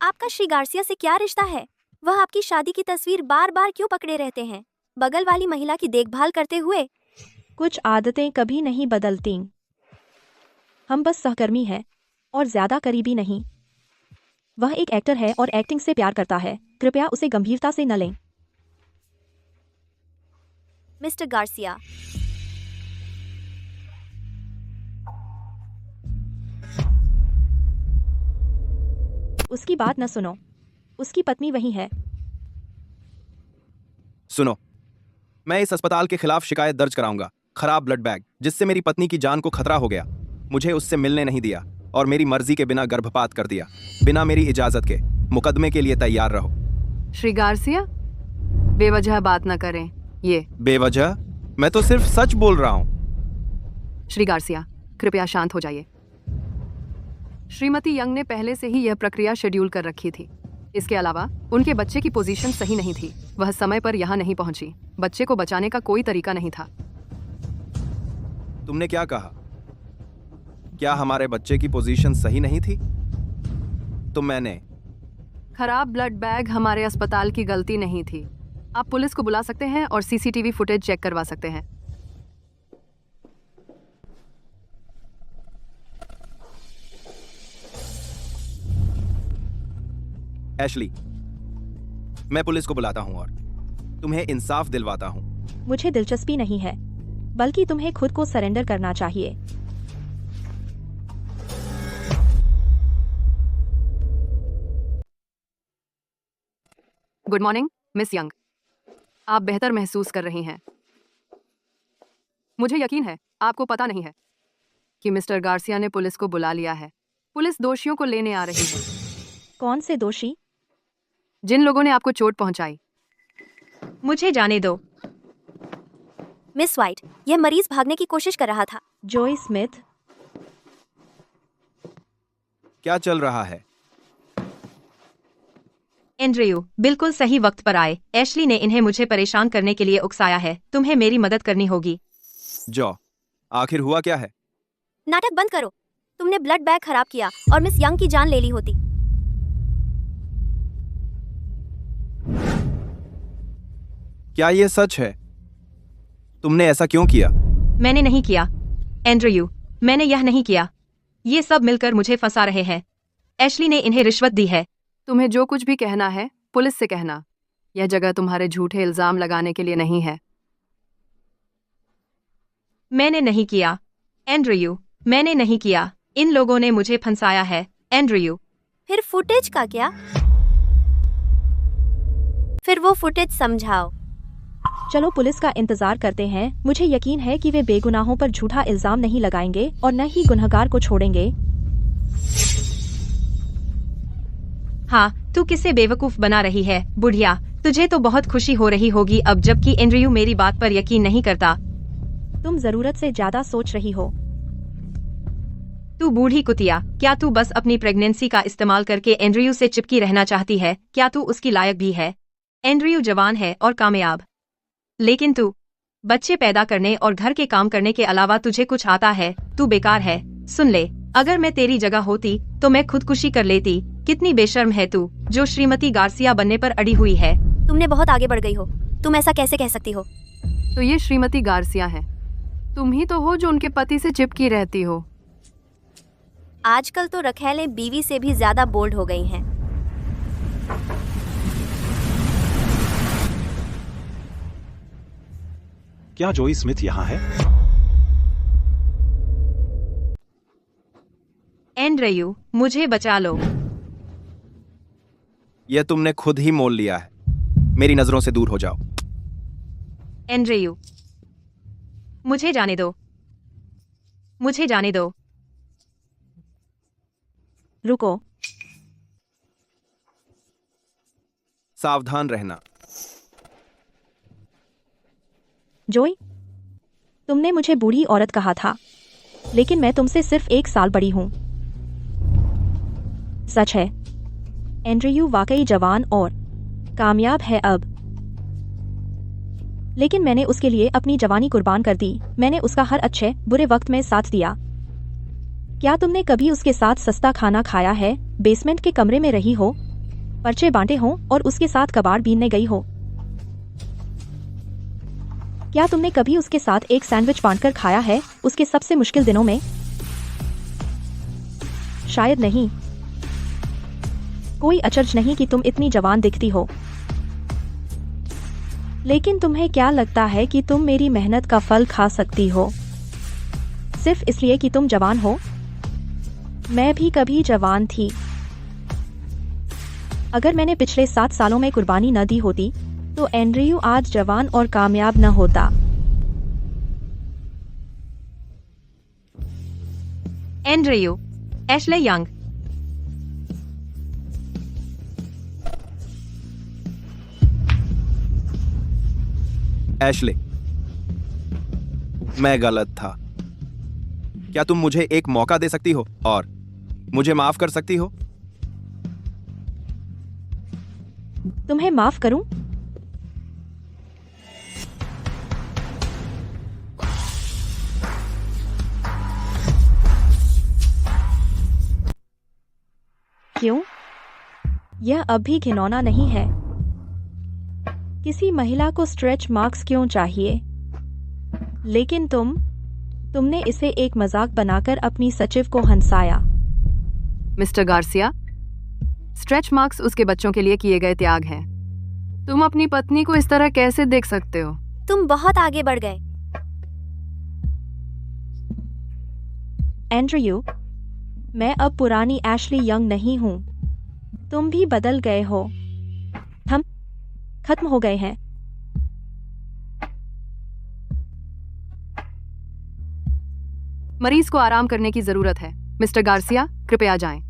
आपका श्री गार्सिया से क्या रिश्ता है? वह आपकी शादी की तस्वीर बार बार क्यों पकड़े रहते हैं, बगल वाली महिला की देखभाल करते हुए? कुछ आदतें कभी नहीं बदलती। हम बस सहकर्मी हैं और ज्यादा करीबी नहीं। वह एक एक्टर है और एक्टिंग से प्यार करता है, कृपया उसे गंभीरता से न लें। मिस्टर गार्सिया, उसकी बात न सुनो, उसकी पत्नी वही है। सुनो, मैं इस अस्पताल के खिलाफ शिकायत दर्ज कराऊंगा। खराब ब्लड बैग जिससे मेरी पत्नी की जान को खतरा हो गया। मुझे उससे मिलने नहीं दिया और मेरी मर्जी के बिना गर्भपात कर दिया, बिना मेरी इजाजत के। मुकदमे के लिए तैयार रहो। श्री गार्सिया, बेवजह बात न करें। ये बेवजह? मैं तो सिर्फ सच बोल रहा हूं। श्री गार्सिया, कृपया शांत हो जाइए। श्रीमती यंग ने पहले से ही यह प्रक्रिया शेड्यूल कर रखी थी। इसके अलावा उनके बच्चे की पोजीशन सही नहीं थी। वह समय पर यहाँ नहीं पहुंची। बच्चे को बचाने का कोई तरीका नहीं था। तुमने क्या कहा? क्या हमारे बच्चे की पोजीशन सही नहीं थी? तो मैंने खराब ब्लड बैग हमारे अस्पताल की गलती नहीं थी। आप पुलिस को बुला सकते हैं और सीसीटीवी फुटेज चेक करवा सकते हैं। एशली, मैं पुलिस को बुलाता हूं और तुम्हें इंसाफ दिलवाता हूं। मुझे दिलचस्पी नहीं है, बल्कि तुम्हें खुद को सरेंडर करना चाहिए। गुड मॉर्निंग मिस यंग, आप बेहतर महसूस कर रही हैं। मुझे यकीन है आपको पता नहीं है कि मिस्टर गार्सिया ने पुलिस को बुला लिया है। पुलिस दोषियों को लेने आ रही है। कौन से दोषी? जिन लोगों ने आपको चोट पहुंचाई। मुझे जाने दो। मिस वाइट, यह मरीज भागने की कोशिश कर रहा था। जोई स्मिथ, क्या चल रहा है? एंड्रयू बिल्कुल सही वक्त पर आए। एशली ने इन्हें मुझे परेशान करने के लिए उकसाया है। तुम्हें मेरी मदद करनी होगी। जो आखिर हुआ क्या है? नाटक बंद करो। तुमने ब्लड बैग खराब किया और मिस यंग की जान ले ली होती। क्या ये सच है? तुमने ऐसा क्यों किया? मैंने नहीं किया एंड्रयू, मैंने यह नहीं किया। ये सब मिलकर मुझे फंसा रहे हैं। एशली ने इन्हें रिश्वत दी है। तुम्हें जो कुछ भी कहना है पुलिस से कहना। यह जगह तुम्हारे झूठे इल्जाम लगाने के लिए नहीं है। मैंने नहीं किया एंड्रयू, मैंने नहीं किया। इन लोगों ने मुझे फंसाया है एंड्रयू। फिर फुटेज का क्या? फिर वो फुटेज समझाओ। चलो पुलिस का इंतजार करते हैं। मुझे यकीन है कि वे बेगुनाहों पर झूठा इल्जाम नहीं लगाएंगे और न ही गुनहगार को छोड़ेंगे। हाँ, तू किसे बेवकूफ बना रही है बुढ़िया। तुझे तो बहुत खुशी हो रही होगी अब, जबकि एंड्रयू मेरी बात पर यकीन नहीं करता। तुम जरूरत से ज्यादा सोच रही हो। तू बूढ़ी कुतिया, क्या तू बस अपनी प्रेगनेंसी का इस्तेमाल करके एंड्रयू से चिपकी रहना चाहती है? क्या तू उसकी लायक भी है? एंड्रयू जवान है और कामयाब, लेकिन तू बच्चे पैदा करने और घर के काम करने के अलावा तुझे कुछ आता है? तू बेकार है। सुन ले, अगर मैं तेरी जगह होती तो मैं खुदकुशी कर लेती। कितनी बेशर्म है तू, जो श्रीमती गार्सिया बनने पर अड़ी हुई है। तुमने बहुत आगे बढ़ गई हो। तुम ऐसा कैसे कह सकती हो? तो ये श्रीमती गार्सिया है। तुम ही तो हो जो उनके पति से चिपकी रहती हो। आजकल तो रखैलें बीवी से भी ज्यादा बोल्ड हो गई हैं। क्या जोई स्मिथ यहाँ है? एंड्रयू, मुझे बचा लो। यह तुमने खुद ही मोल लिया है। मेरी नजरों से दूर हो जाओ। एंड्रयू, मुझे जाने दो, मुझे जाने दो। रुको, सावधान रहना। जोई, तुमने मुझे बूढ़ी औरत कहा था, लेकिन मैं तुमसे सिर्फ 1 साल बड़ी हूं। सच है, एंड्रयू वाकई जवान और कामयाब है अब, लेकिन मैंने उसके लिए अपनी जवानी कुर्बान कर दी। मैंने उसका हर अच्छे बुरे वक्त में साथ दिया। क्या तुमने कभी उसके साथ सस्ता खाना खाया है, बेसमेंट के कमरे में रही हो, पर्चे बांटे हो और उसके साथ कबाड़ बीनने गई हो? क्या तुमने कभी उसके साथ एक सैंडविच बांटकर खाया है उसके सबसे मुश्किल दिनों में? शायद नहीं। कोई अचरज नहीं कि तुम इतनी जवान दिखती हो। लेकिन तुम्हें क्या लगता है कि तुम मेरी मेहनत का फल खा सकती हो सिर्फ इसलिए कि तुम जवान हो? मैं भी कभी जवान थी। अगर मैंने पिछले 7 सालों में कुर्बानी न दी होती तो एंड्रयू आज जवान और कामयाब न होता। Andrew, Ashley young. एशले, मैं गलत था। क्या तुम मुझे एक मौका दे सकती हो और मुझे माफ कर सकती हो? तुम्हें माफ करूं? क्यों? यह अब भी घिनौना नहीं है। किसी महिला को स्ट्रेच मार्क्स क्यों चाहिए? लेकिन तुमने इसे एक मजाक बनाकर अपनी सचिव को हंसाया। मिस्टर गार्सिया, स्ट्रेच मार्क्स उसके बच्चों के लिए किए गए त्याग हैं। तुम अपनी पत्नी को इस तरह कैसे देख सकते हो? तुम बहुत आगे बढ़ गए। एंड्रयू, मैं अब पुरानी एशली यंग नहीं हूं। तुम भी बदल गए हो। हम खत्म हो गए हैं। मरीज को आराम करने की जरूरत है। मिस्टर गार्सिया, कृपया जाएं।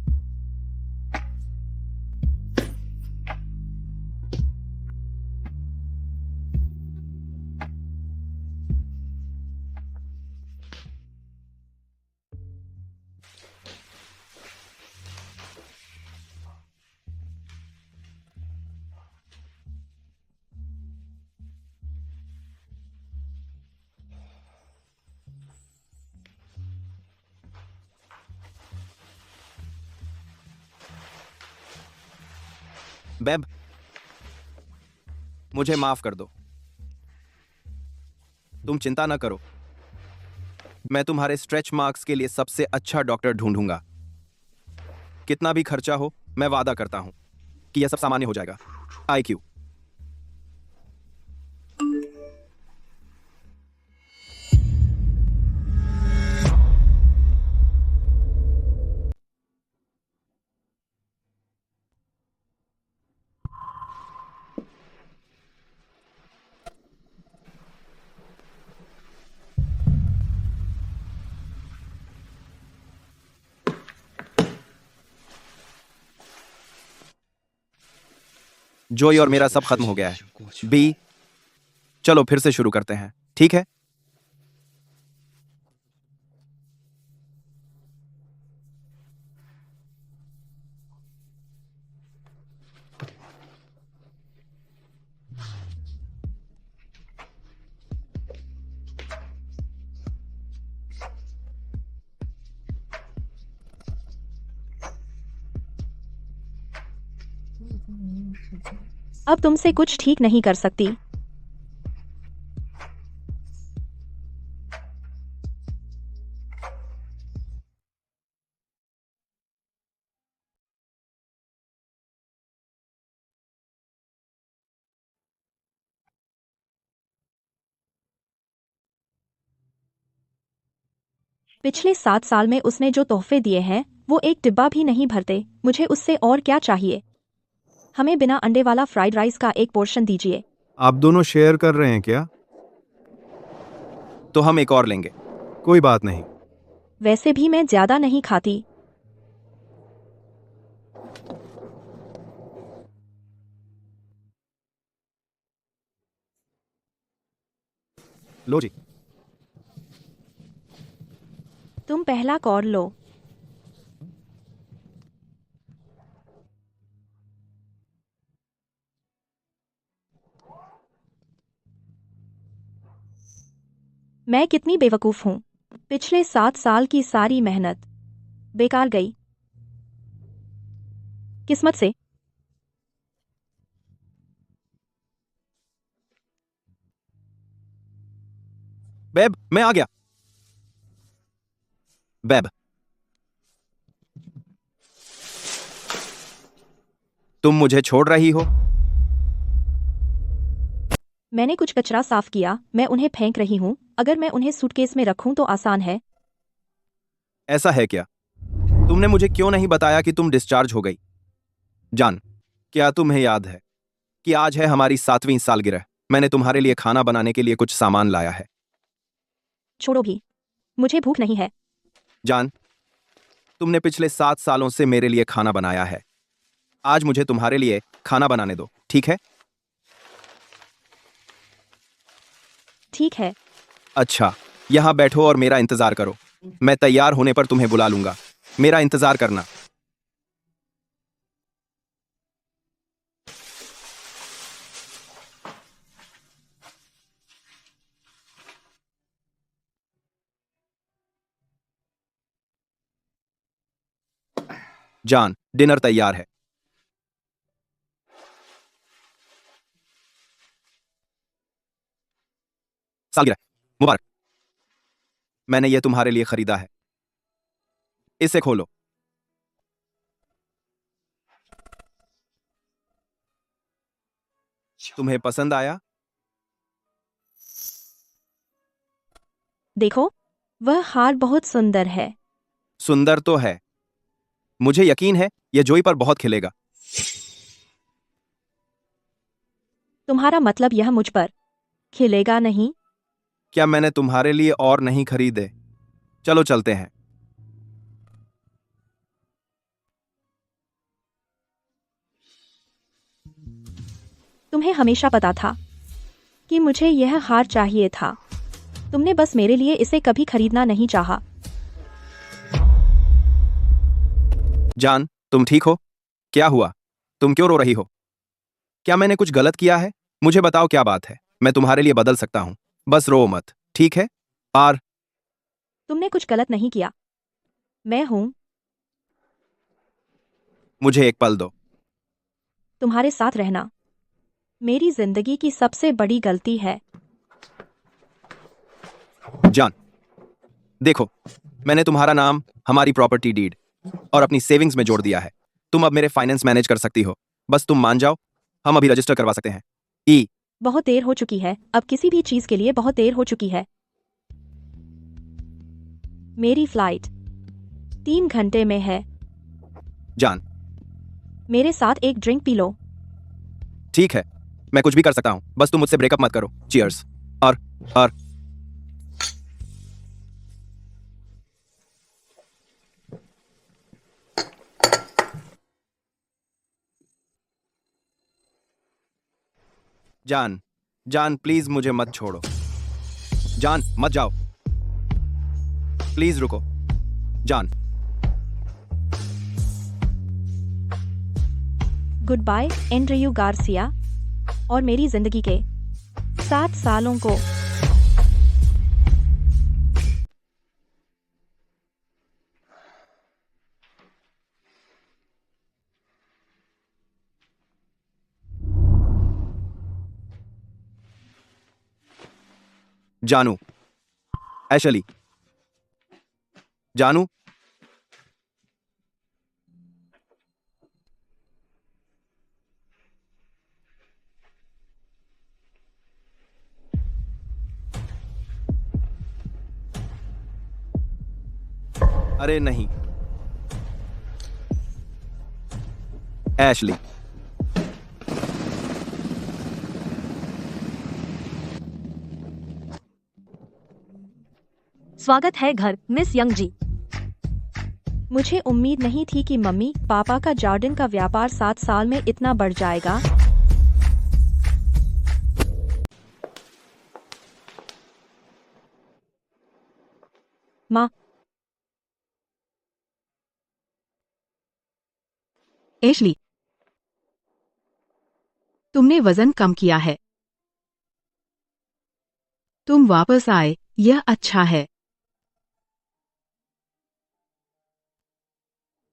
बेब, मुझे माफ कर दो। तुम चिंता न करो, मैं तुम्हारे स्ट्रेच मार्क्स के लिए सबसे अच्छा डॉक्टर ढूंढूंगा। कितना भी खर्चा हो, मैं वादा करता हूं कि यह सब सामान्य हो जाएगा। IQ। जोई और मेरा सब खत्म हो गया है। बी, चलो फिर से शुरू करते हैं, ठीक है? अब तुमसे कुछ ठीक नहीं कर सकती। पिछले 7 साल में उसने जो तोहफे दिए हैं वो एक डिब्बा भी नहीं भरते। मुझे उससे और क्या चाहिए? हमें बिना अंडे वाला फ्राइड राइस का एक पोर्शन दीजिए। आप दोनों शेयर कर रहे हैं क्या? तो हम एक और लेंगे। कोई बात नहीं। वैसे भी मैं ज्यादा नहीं खाती। लो जी। तुम पहला कॉर्न लो। मैं कितनी बेवकूफ हूँ। पिछले 7 साल की सारी मेहनत बेकार गई। किस्मत से। बेब, मैं आ गया। बेब, तुम मुझे छोड़ रही हो? मैंने कुछ कचरा साफ किया, मैं उन्हें फेंक रही हूँ। अगर मैं उन्हें सूटकेस में रखूं तो आसान है। ऐसा है क्या? तुमने मुझे क्यों नहीं बताया कि तुम डिस्चार्ज हो गई? जान, क्या तुम्हें याद है कि आज है हमारी 7वीं सालगिरह? मैंने तुम्हारे लिए खाना बनाने के लिए कुछ सामान लाया है। छोड़ो भी, मुझे भूख नहीं है। जान, तुमने पिछले 7 सालों से मेरे लिए खाना बनाया है। आज मुझे तुम्हारे लिए खाना बनाने दो, ठीक है? ठीक है। अच्छा, यहां बैठो और मेरा इंतजार करो। मैं तैयार होने पर तुम्हें बुला लूंगा। मेरा इंतजार करना। जान, डिनर तैयार है। सालगिरह मुबारक। मैंने यह तुम्हारे लिए खरीदा है। इसे खोलो। तुम्हें पसंद आया? देखो, वह हार बहुत सुंदर है। सुंदर तो है। मुझे यकीन है यह जोई पर बहुत खिलेगा। तुम्हारा मतलब यह मुझ पर खिलेगा नहीं? क्या मैंने तुम्हारे लिए और नहीं खरीदे? चलो चलते हैं। तुम्हें हमेशा पता था कि मुझे यह हार चाहिए था। तुमने बस मेरे लिए इसे कभी खरीदना नहीं चाहा। जान, तुम ठीक हो? क्या हुआ? तुम क्यों रो रही हो? क्या मैंने कुछ गलत किया है? मुझे बताओ क्या बात है। मैं तुम्हारे लिए बदल सकता हूं। बस रो मत, ठीक है? और तुमने कुछ गलत नहीं किया। मैं हूं। मुझे एक पल दो। तुम्हारे साथ रहना मेरी जिंदगी की सबसे बड़ी गलती है। जान, देखो, मैंने तुम्हारा नाम हमारी प्रॉपर्टी डीड और अपनी सेविंग्स में जोड़ दिया है। तुम अब मेरे फाइनेंस मैनेज कर सकती हो। बस तुम मान जाओ, हम अभी रजिस्टर करवा सकते हैं। ई बहुत देर हो चुकी है। अब किसी भी चीज के लिए बहुत देर हो चुकी है। मेरी फ्लाइट 3 घंटे में है। जान, मेरे साथ एक ड्रिंक पी लो। ठीक है, मैं कुछ भी कर सकता हूं। बस तुम मुझसे ब्रेकअप मत करो। चीयर्स। और जान, जान प्लीज मुझे मत छोड़ो। जान, मत जाओ। प्लीज रुको। जान। गुड बाय एंड्रयू गार्सिया और मेरी जिंदगी के 7 सालों को। जानू, एशली, जानू, अरे नहीं, एशली। स्वागत है घर, मिस यंग जी। मुझे उम्मीद नहीं थी कि मम्मी पापा का जॉर्डन का व्यापार 7 साल में इतना बढ़ जाएगा। माँ, एशली, तुमने वजन कम किया है। तुम वापस आए, यह अच्छा है।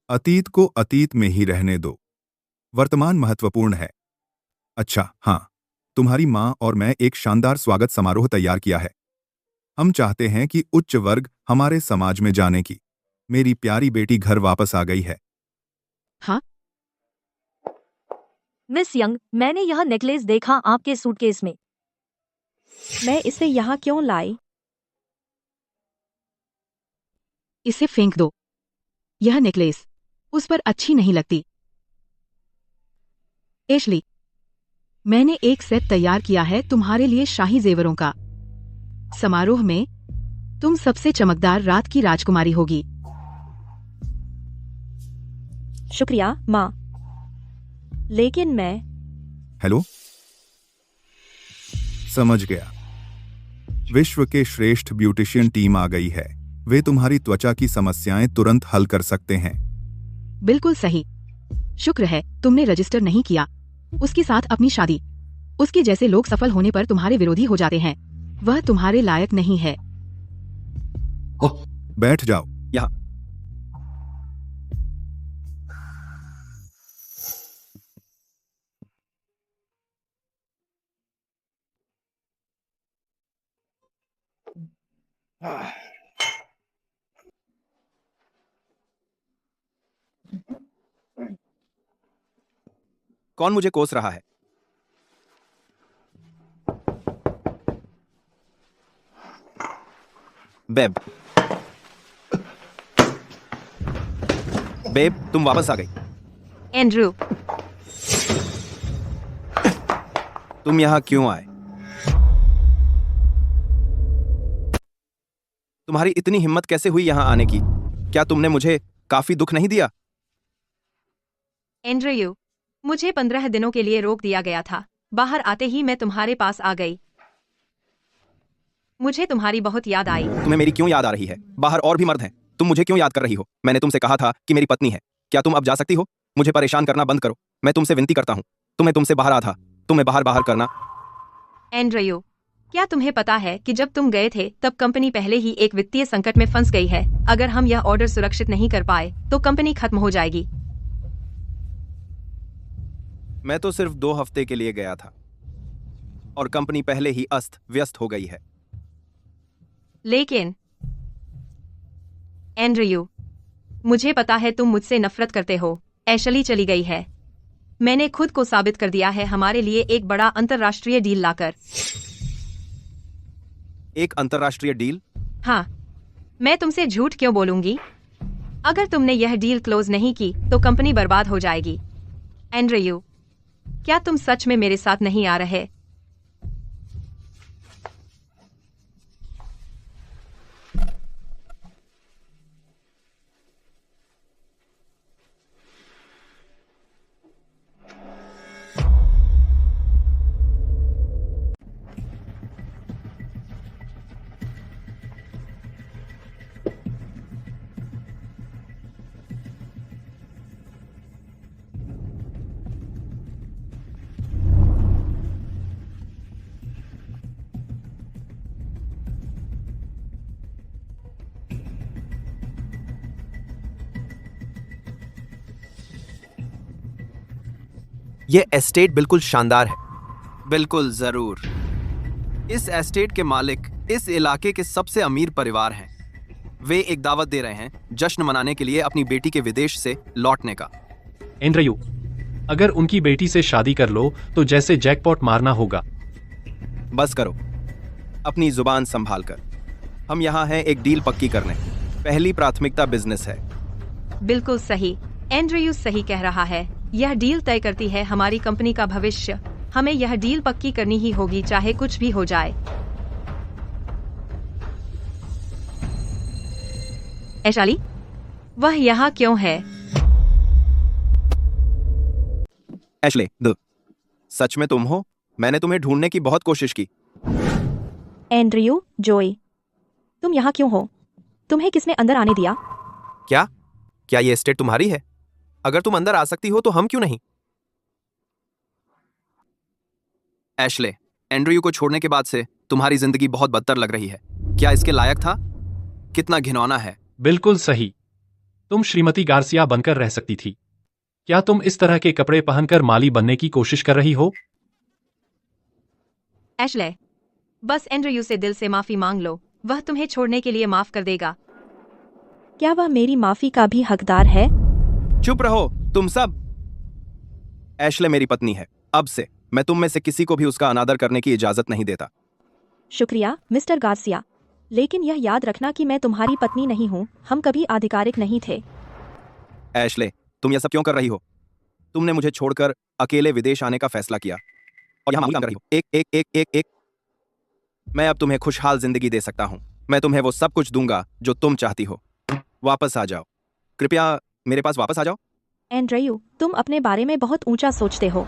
अतीत को अतीत में ही रहने दो। वर्तमान महत्वपूर्ण है। अच्छा हाँ, तुम्हारी माँ और मैं एक शानदार स्वागत समारोह तैयार किया है। हम चाहते हैं कि उच्च वर्ग हमारे समाज में जाने की मेरी प्यारी बेटी घर वापस आ गई है। हाँ, मिस यंग, मैंने यह नेकलेस देखा आपके सूटकेस में। मैं इसे यहाँ क्यों लाई? इसे फेंक दो। यह नेकलेस उस पर अच्छी नहीं लगती। एशली, मैंने एक सेट तैयार किया है तुम्हारे लिए शाही जेवरों का। समारोह में तुम सबसे चमकदार रात की राजकुमारी होगी। शुक्रिया माँ, लेकिन मैं हेलो, समझ गया। विश्व के श्रेष्ठ ब्यूटिशियन टीम आ गई है। वे तुम्हारी त्वचा की समस्याएं तुरंत हल कर सकते हैं। बिल्कुल सही। शुक्र है तुमने रजिस्टर नहीं किया उसके साथ अपनी शादी। उसके जैसे लोग सफल होने पर तुम्हारे विरोधी हो जाते हैं। वह तुम्हारे लायक नहीं है। बैठ जाओ। यहाँ कौन मुझे कोस रहा है? बेब, बेब, तुम वापस आ गई। एंड्रू, तुम यहाँ क्यों आए? तुम्हारी इतनी हिम्मत कैसे हुई यहाँ आने की? क्या तुमने मुझे काफी दुख नहीं दिया? एंड्रयू, मुझे 15 दिनों के लिए रोक दिया गया था। बाहर आते ही मैं तुम्हारे पास आ गई। मुझे तुम्हारी बहुत याद आई। तुम्हें मेरी क्यों याद आ रही है? बाहर और भी मर्द हैं। तुम मुझे क्यों याद कर रही हो? मैंने तुमसे कहा था कि मेरी पत्नी है। क्या तुम अब जा सकती हो? मुझे परेशान करना बंद करो। मैं तुमसे विनती करता हूँ। तुम्हें तुमसे बाहर आ था। तुम्हें बाहर बाहर करना। एंड्रयू, क्या तुम्हें पता है कि जब तुम गए थे तब कंपनी पहले ही एक वित्तीय संकट में फंस गई है। अगर हम यह ऑर्डर सुरक्षित नहीं कर पाए तो कंपनी खत्म हो जाएगी। मैं तो सिर्फ 2 हफ्ते के लिए गया था और कंपनी पहले ही अस्त व्यस्त हो गई है। लेकिन एंड्रयू, मुझे पता है तुम मुझसे नफरत करते हो। एशली चली गई है। मैंने खुद को साबित कर दिया है हमारे लिए एक बड़ा अंतर्राष्ट्रीय डील लाकर। एक अंतर्राष्ट्रीय डील? हाँ, मैं तुमसे झूठ क्यों बोलूंगी? अगर तुमने यह डील क्लोज नहीं की तो कंपनी बर्बाद हो जाएगी। एंड्रयू, क्या तुम सच में मेरे साथ नहीं आ रहे? यह एस्टेट बिल्कुल शानदार है। बिल्कुल जरूर। इस एस्टेट के मालिक इस इलाके के सबसे अमीर परिवार हैं। वे एक दावत दे रहे हैं जश्न मनाने के लिए अपनी बेटी के विदेश से लौटने का। एंड्रयू, अगर उनकी बेटी से शादी कर लो तो जैसे जैकपॉट मारना होगा। बस करो, अपनी जुबान संभाल कर। हम यहाँ हैं एक डील पक्की करने। पहली प्राथमिकता बिजनेस है। बिल्कुल सही। एंड्रयू सही कह रहा है। यह डील तय करती है हमारी कंपनी का भविष्य। हमें यह डील पक्की करनी ही होगी, चाहे कुछ भी हो जाए। ऐशाली, वह यहाँ क्यों है? एशले, सच में तुम हो? मैंने तुम्हें ढूंढने की बहुत कोशिश की। एंड्रयू, जोई, तुम यहाँ क्यों हो? तुम्हें किसने अंदर आने दिया? क्या क्या ये एस्टेट तुम्हारी है? अगर तुम अंदर आ सकती हो तो हम क्यों नहीं? एशले, एंड्रयू को छोड़ने के बाद से तुम्हारी जिंदगी बहुत बदतर लग रही है। क्या इसके लायक था? कितना घिनौना है। बिल्कुल सही। तुम श्रीमती गार्सिया बनकर रह सकती थी। क्या तुम इस तरह के कपड़े पहनकर माली बनने की कोशिश कर रही हो? एशले, बस एंड्रयू से दिल से माफी मांग लो, वह तुम्हें छोड़ने के लिए माफ कर देगा। क्या वह मेरी माफी का भी हकदार है? चुप रहो तुम सब। एशले मेरी पत्नी है। अब से मैं तुम में से किसी को भी उसका अनादर करने की इजाजत नहीं देता। शुक्रिया मिस्टर गार्सिया, लेकिन यह याद रखना कि मैं तुम्हारी पत्नी नहीं हूँ। हम कभी आधिकारिक नहीं थे। एशले, तुम यह सब क्यों कर रही हो? तुमने मुझे छोड़कर अकेले विदेश आने का फैसला किया और यहाँ मामूली काम कर रही हो। एक मैं अब तुम्हें खुशहाल जिंदगी दे सकता हूँ। मैं तुम्हें वो सब कुछ दूंगा जो तुम चाहती हो। वापस आ जाओ, कृपया मेरे पास वापस आ जाओ। एंड्रयू, तुम अपने बारे में बहुत ऊंचा सोचते हो।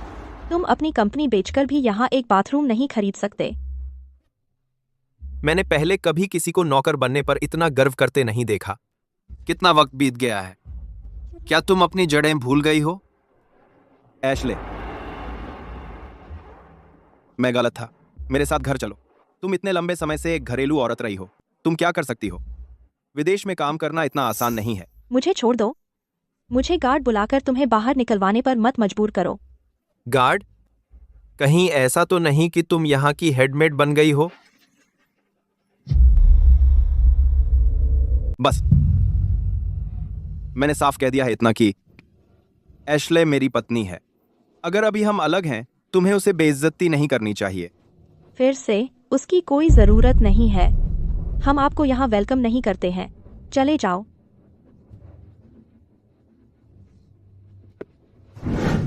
तुम अपनी कंपनी बेचकर भी यहाँ एक बाथरूम नहीं खरीद सकते। मैंने पहले कभी किसी को नौकर बनने पर इतना गर्व करते नहीं देखा। कितना वक्त बीत गया है, क्या तुम अपनी जड़ें भूल गई हो? एशले, मैं गलत था। मेरे साथ घर चलो। तुम इतने लंबे समय से एक घरेलू औरत रही हो। तुम क्या कर सकती हो? विदेश में काम करना इतना आसान नहीं है। मुझे छोड़ दो। मुझे गार्ड बुलाकर तुम्हें बाहर निकलवाने पर मत मजबूर करो। गार्ड? कहीं ऐसा तो नहीं कि तुम यहाँ की हेडमेड बन गई हो? बस, मैंने साफ कह दिया है इतना कि एशले मेरी पत्नी है। अगर अभी हम अलग हैं, तुम्हें उसे बेइज्जती नहीं करनी चाहिए। फिर से, उसकी कोई जरूरत नहीं है। हम आपको यहाँ वेलकम नहीं करते हैं। चले जाओ।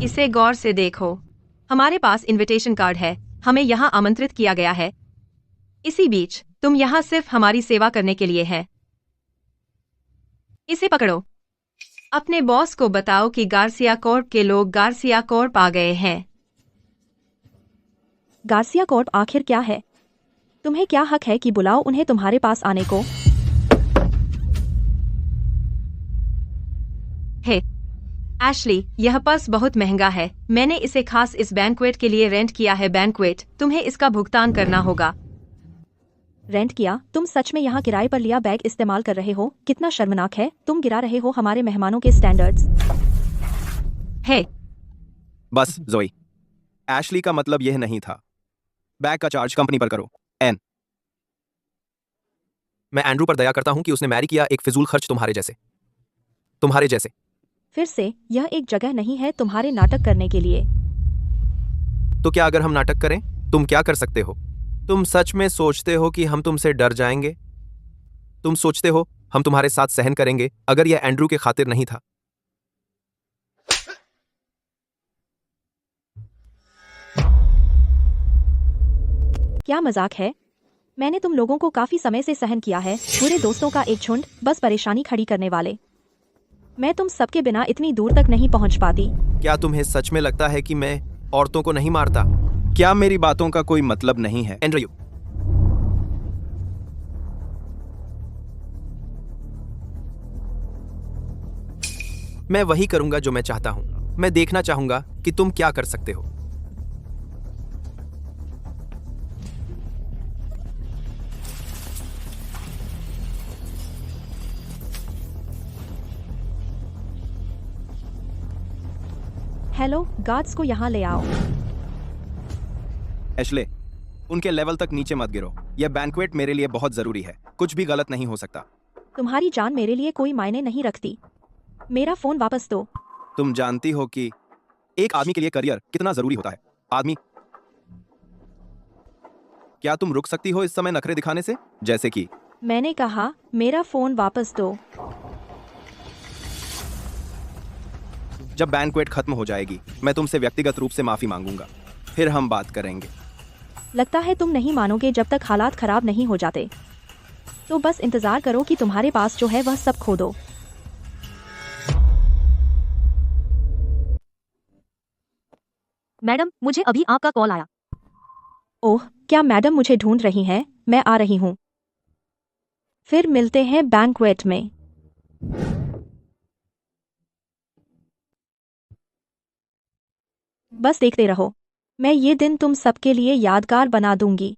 इसे गौर से देखो। हमारे पास इनविटेशन कार्ड है। हमें यहाँ आमंत्रित किया गया है। इसी बीच तुम यहाँ सिर्फ हमारी सेवा करने के लिए है। इसे पकड़ो। अपने बॉस को बताओ कि गार्सिया कॉर्प के लोग गार्सिया कॉर्प आ गए हैं। गार्सिया कॉर्प आखिर क्या है? तुम्हें क्या हक है कि बुलाओ उन्हें तुम्हारे पास आने को? हे एशली, यह पर्स बहुत महंगा है। मैंने इसे खास इस बैंक्वेट के लिए रेंट किया है। बैंक्वेट, तुम्हें इसका भुगतान करना होगा। रेंट किया? तुम सच में यहाँ किराए पर लिया बैग इस्तेमाल कर रहे हो? कितना शर्मनाक है। तुम गिरा रहे हो हमारे मेहमानों के स्टैंडर्ड्स। हे बस जोई, एशली का मतलब यह नहीं था। बैग का चार्ज कंपनी पर करो। एन, मैं एंड्रू पर दया करता हूं कि उसने मैरी किया एक फिजूल खर्च तुम्हारे जैसे। फिर से, यह एक जगह नहीं है तुम्हारे नाटक करने के लिए। तो क्या अगर हम नाटक करें? तुम क्या कर सकते हो? तुम सच में सोचते हो कि हम तुमसे डर जाएंगे? तुम सोचते हो हम तुम्हारे साथ सहन करेंगे अगर यह एंड्रू के खातिर नहीं था? क्या मजाक है? मैंने तुम लोगों को काफी समय से सहन किया है। बुरे दोस्तों का एक झुंड, बस परेशानी खड़ी करने वाले। मैं तुम सबके बिना इतनी दूर तक नहीं पहुंच पाती। क्या तुम्हें सच में लगता है कि मैं औरतों को नहीं मारता? क्या मेरी बातों का कोई मतलब नहीं है? एंड्रयू, मैं वही करूंगा जो मैं चाहता हूं। मैं देखना चाहूंगा कि तुम क्या कर सकते हो। हेलो, गार्ड्स को यहाँ ले आओ। एशले, उनके लेवल तक नीचे मत गिरो। यह बैंक्वेट मेरे लिए बहुत जरूरी है। कुछ भी गलत नहीं हो सकता। तुम्हारी जान मेरे लिए कोई मायने नहीं रखती। मेरा फोन वापस दो। तुम जानती हो कि एक आदमी के लिए करियर कितना जरूरी होता है। आदमी, क्या तुम रुक सकती हो इस समय नखरे दिखाने से? जैसे कि मैंने कहा, मेरा फोन वापस दो। जब बैंक्वेट खत्म हो जाएगी, मैं तुमसे व्यक्तिगत रूप से माफी मांगूंगा। फिर हम बात करेंगे। लगता है तुम नहीं मानोगे जब तक हालात खराब नहीं हो जाते। तो बस इंतजार करो कि तुम्हारे पास जो है वह सब खो दो। मैडम, मुझे अभी आपका कॉल आया। ओह, क्या मैडम मुझे ढूंढ रही हैं? मैं आ रही हूँ। फिर मिलते हैं बैंक्वेट में। बस देखते रहो। मैं ये दिन तुम सबके लिए यादगार बना दूंगी।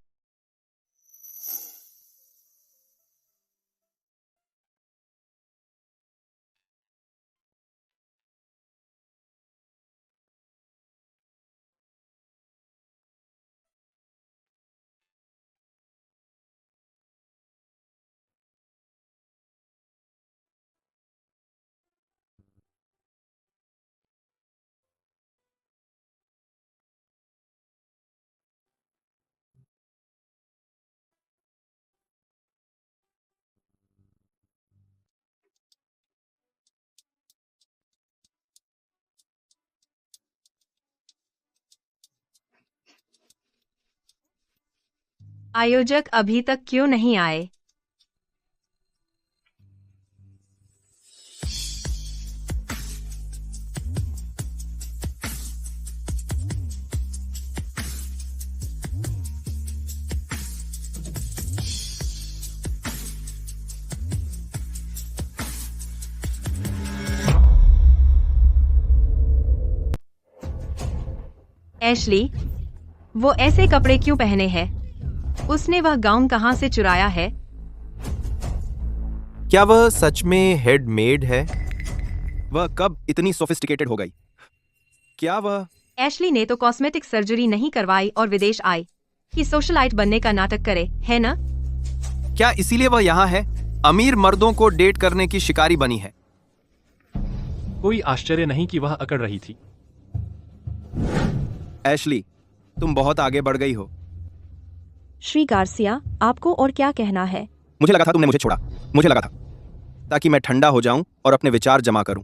आयोजक अभी तक क्यों नहीं आए? एशली, वो ऐसे कपड़े क्यों पहने हैं? उसने वह गाउन कहाँ से चुराया है? क्या वह सच में हेड मेड है? वह कब इतनी सोफिस्टिकेटेड हो गई? क्या वह एशली ने तो कॉस्मेटिक सर्जरी नहीं करवाई और विदेश आई कि सोशलाइट बनने का नाटक करे, है ना? क्या इसीलिए वह यहाँ है? अमीर मर्दों को डेट करने की शिकारी बनी है। कोई आश्चर्य नहीं कि वह अकड़ रही थी। एशली, तुम बहुत आगे बढ़ गई हो। श्री गार्सिया, आपको और क्या कहना है? मुझे लगा था तुमने मुझे छोड़ा। मुझे लगा था ताकि मैं ठंडा हो जाऊं और अपने विचार जमा करूं।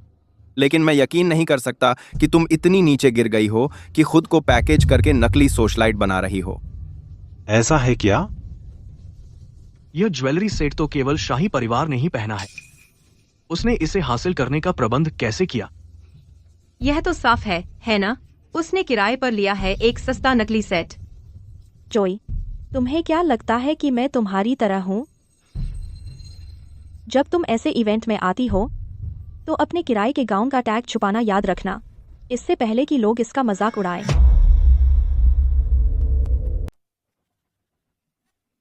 लेकिन मैं यकीन नहीं कर सकता कि तुम इतनी नीचे गिर गई हो कि खुद को पैकेज करके नकली सोशलाइट बना रही हो। ऐसा है क्या? यह ज्वेलरी सेट तो केवल शाही परिवार ने ही पहना है। उसने इसे हासिल करने का प्रबंध कैसे किया? यह तो साफ है ना? उसने किराए पर लिया है एक सस्ता नकली सेट। जोई, तुम्हें क्या लगता है कि मैं तुम्हारी तरह हूँ? जब तुम ऐसे इवेंट में आती हो तो अपने किराए के गाउन का टैग छुपाना याद रखना, इससे पहले कि लोग इसका मजाक उड़ाएं।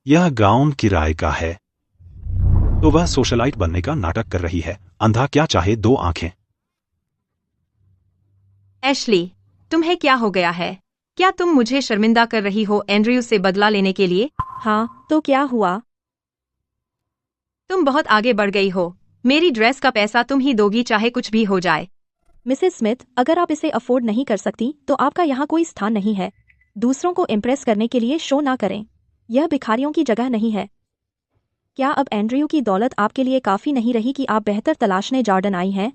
यह गाउन किराए का है तो वह सोशलाइट बनने का नाटक कर रही है। अंधा क्या चाहे दो आंखें। एशली, तुम्हें क्या हो गया है? क्या तुम मुझे शर्मिंदा कर रही हो एंड्रयू से बदला लेने के लिए? हाँ, तो क्या हुआ? तुम बहुत आगे बढ़ गई हो। मेरी ड्रेस का पैसा तुम ही दोगी चाहे कुछ भी हो जाए। मिसेस स्मिथ, अगर आप इसे अफोर्ड नहीं कर सकती तो आपका यहाँ कोई स्थान नहीं है। दूसरों को इम्प्रेस करने के लिए शो ना करें। यह भिखारियों की जगह नहीं है। क्या अब एंड्रयू की दौलत आपके लिए काफी नहीं रही कि आप बेहतर तलाशने जॉर्डन आई हैं?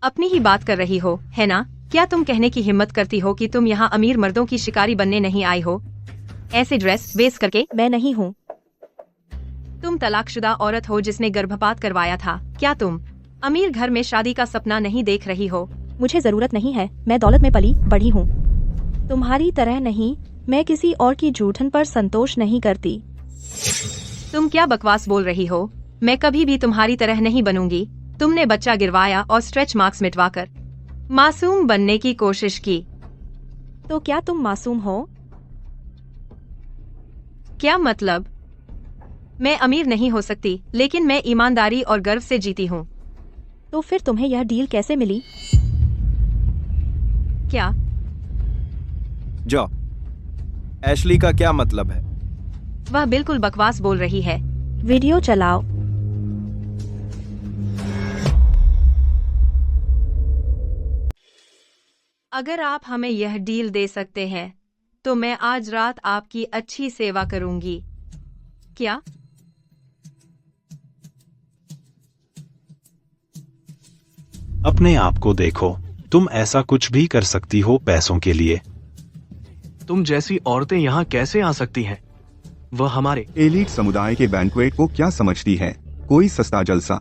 अपनी ही बात कर रही हो, है ना? क्या तुम कहने की हिम्मत करती हो कि तुम यहाँ अमीर मर्दों की शिकारी बनने नहीं आई हो? ऐसे ड्रेस बेस करके? मैं नहीं हूँ। तुम तलाकशुदा औरत हो जिसने गर्भपात करवाया था। क्या तुम अमीर घर में शादी का सपना नहीं देख रही हो? मुझे जरूरत नहीं है। मैं दौलत में पली बढ़ी हूँ। तुम्हारी तरह नहीं। मैं किसी और की जूठन पर संतोष नहीं करती। तुम क्या बकवास बोल रही हो? मैं कभी भी तुम्हारी तरह नहीं बनूंगी। तुमने बच्चा गिरवाया और स्ट्रेच मार्क्स मिटवाकर मासूम बनने की कोशिश की। तो क्या तुम मासूम हो? क्या मतलब? मैं अमीर नहीं हो सकती, लेकिन मैं ईमानदारी और गर्व से जीती हूँ। तो फिर तुम्हें यह डील कैसे मिली? क्या? जो एशली का क्या मतलब है? वह बिल्कुल बकवास बोल रही है। वीडियो चलाओ। अगर आप हमें यह डील दे सकते हैं तो मैं आज रात आपकी अच्छी सेवा करूंगी। क्या? अपने आप को देखो। तुम ऐसा कुछ भी कर सकती हो पैसों के लिए। तुम जैसी औरतें यहाँ कैसे आ सकती हैं? वह हमारे एलीट समुदाय के बैंक्वेट को क्या समझती है? कोई सस्ता जलसा।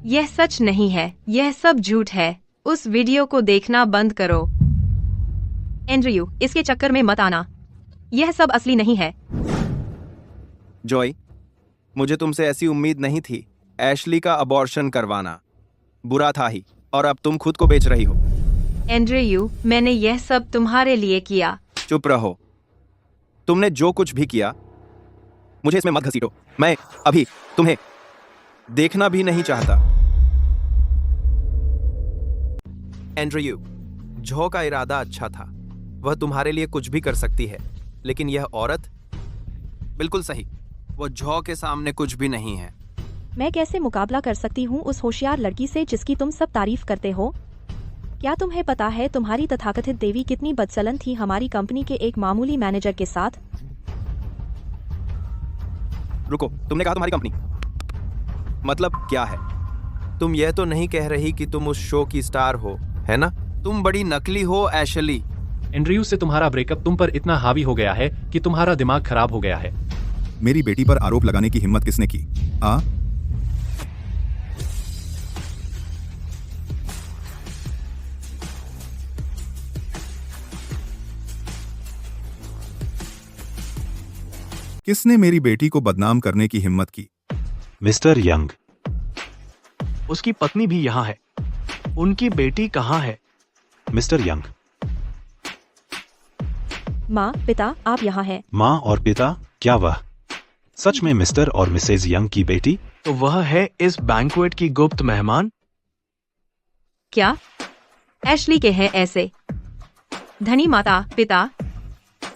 यह सच नहीं है, यह सब झूठ है। उस वीडियो को देखना बंद करो। एंड्रयू, इसके चक्कर में मत आना। यह सब असली नहीं है। जॉय, मुझे तुमसे ऐसी उम्मीद नहीं थी। एशली का अबॉर्शन करवाना बुरा था ही, और अब तुम खुद को बेच रही हो। एंड्रयू, मैंने यह सब तुम्हारे लिए किया। चुप रहो। तुमने जो कुछ भी किया, मुझे इसमें मत घसीटो। मैं अभी तुम्हें देखना भी नहीं चाहता। एंड्रयू, जॉ का इरादा अच्छा था। वह तुम्हारे लिए कुछ भी कर सकती है, लेकिन यह औरत बिल्कुल सही। वो जॉ के सामने कुछ भी नहीं है। मैं कैसे मुकाबला कर सकती हूँ उस होशियार लड़की से जिसकी तुम सब तारीफ करते हो? क्या तुम्हें पता है तुम्हारी तथाकथित देवी कितनी बदचलन थी हमारी कंपनी के एक मामूली मैनेजर के साथ? रुको, तुमने कहा तुम्हारी कंपनी? मतलब क्या है? तुम यह तो नहीं कह रही कि तुम उस शो की स्टार हो, है ना? तुम बड़ी नकली हो एशली। एंड्रयू से तुम्हारा ब्रेकअप तुम पर इतना हावी हो गया है कि तुम्हारा दिमाग खराब हो गया है। मेरी बेटी पर आरोप लगाने की हिम्मत किसने की? किसने मेरी बेटी को बदनाम करने की हिम्मत की? मिस्टर यंग, उसकी पत्नी भी यहाँ है। उनकी बेटी कहाँ है? मिस्टर यंग, माँ, पिता, आप यहाँ हैं। माँ और पिता? क्या वह सच में मिस्टर और मिसेज यंग की बेटी? तो वह है इस बैंक्वेट की गुप्त मेहमान? क्या एशली के हैं ऐसे धनी माता पिता?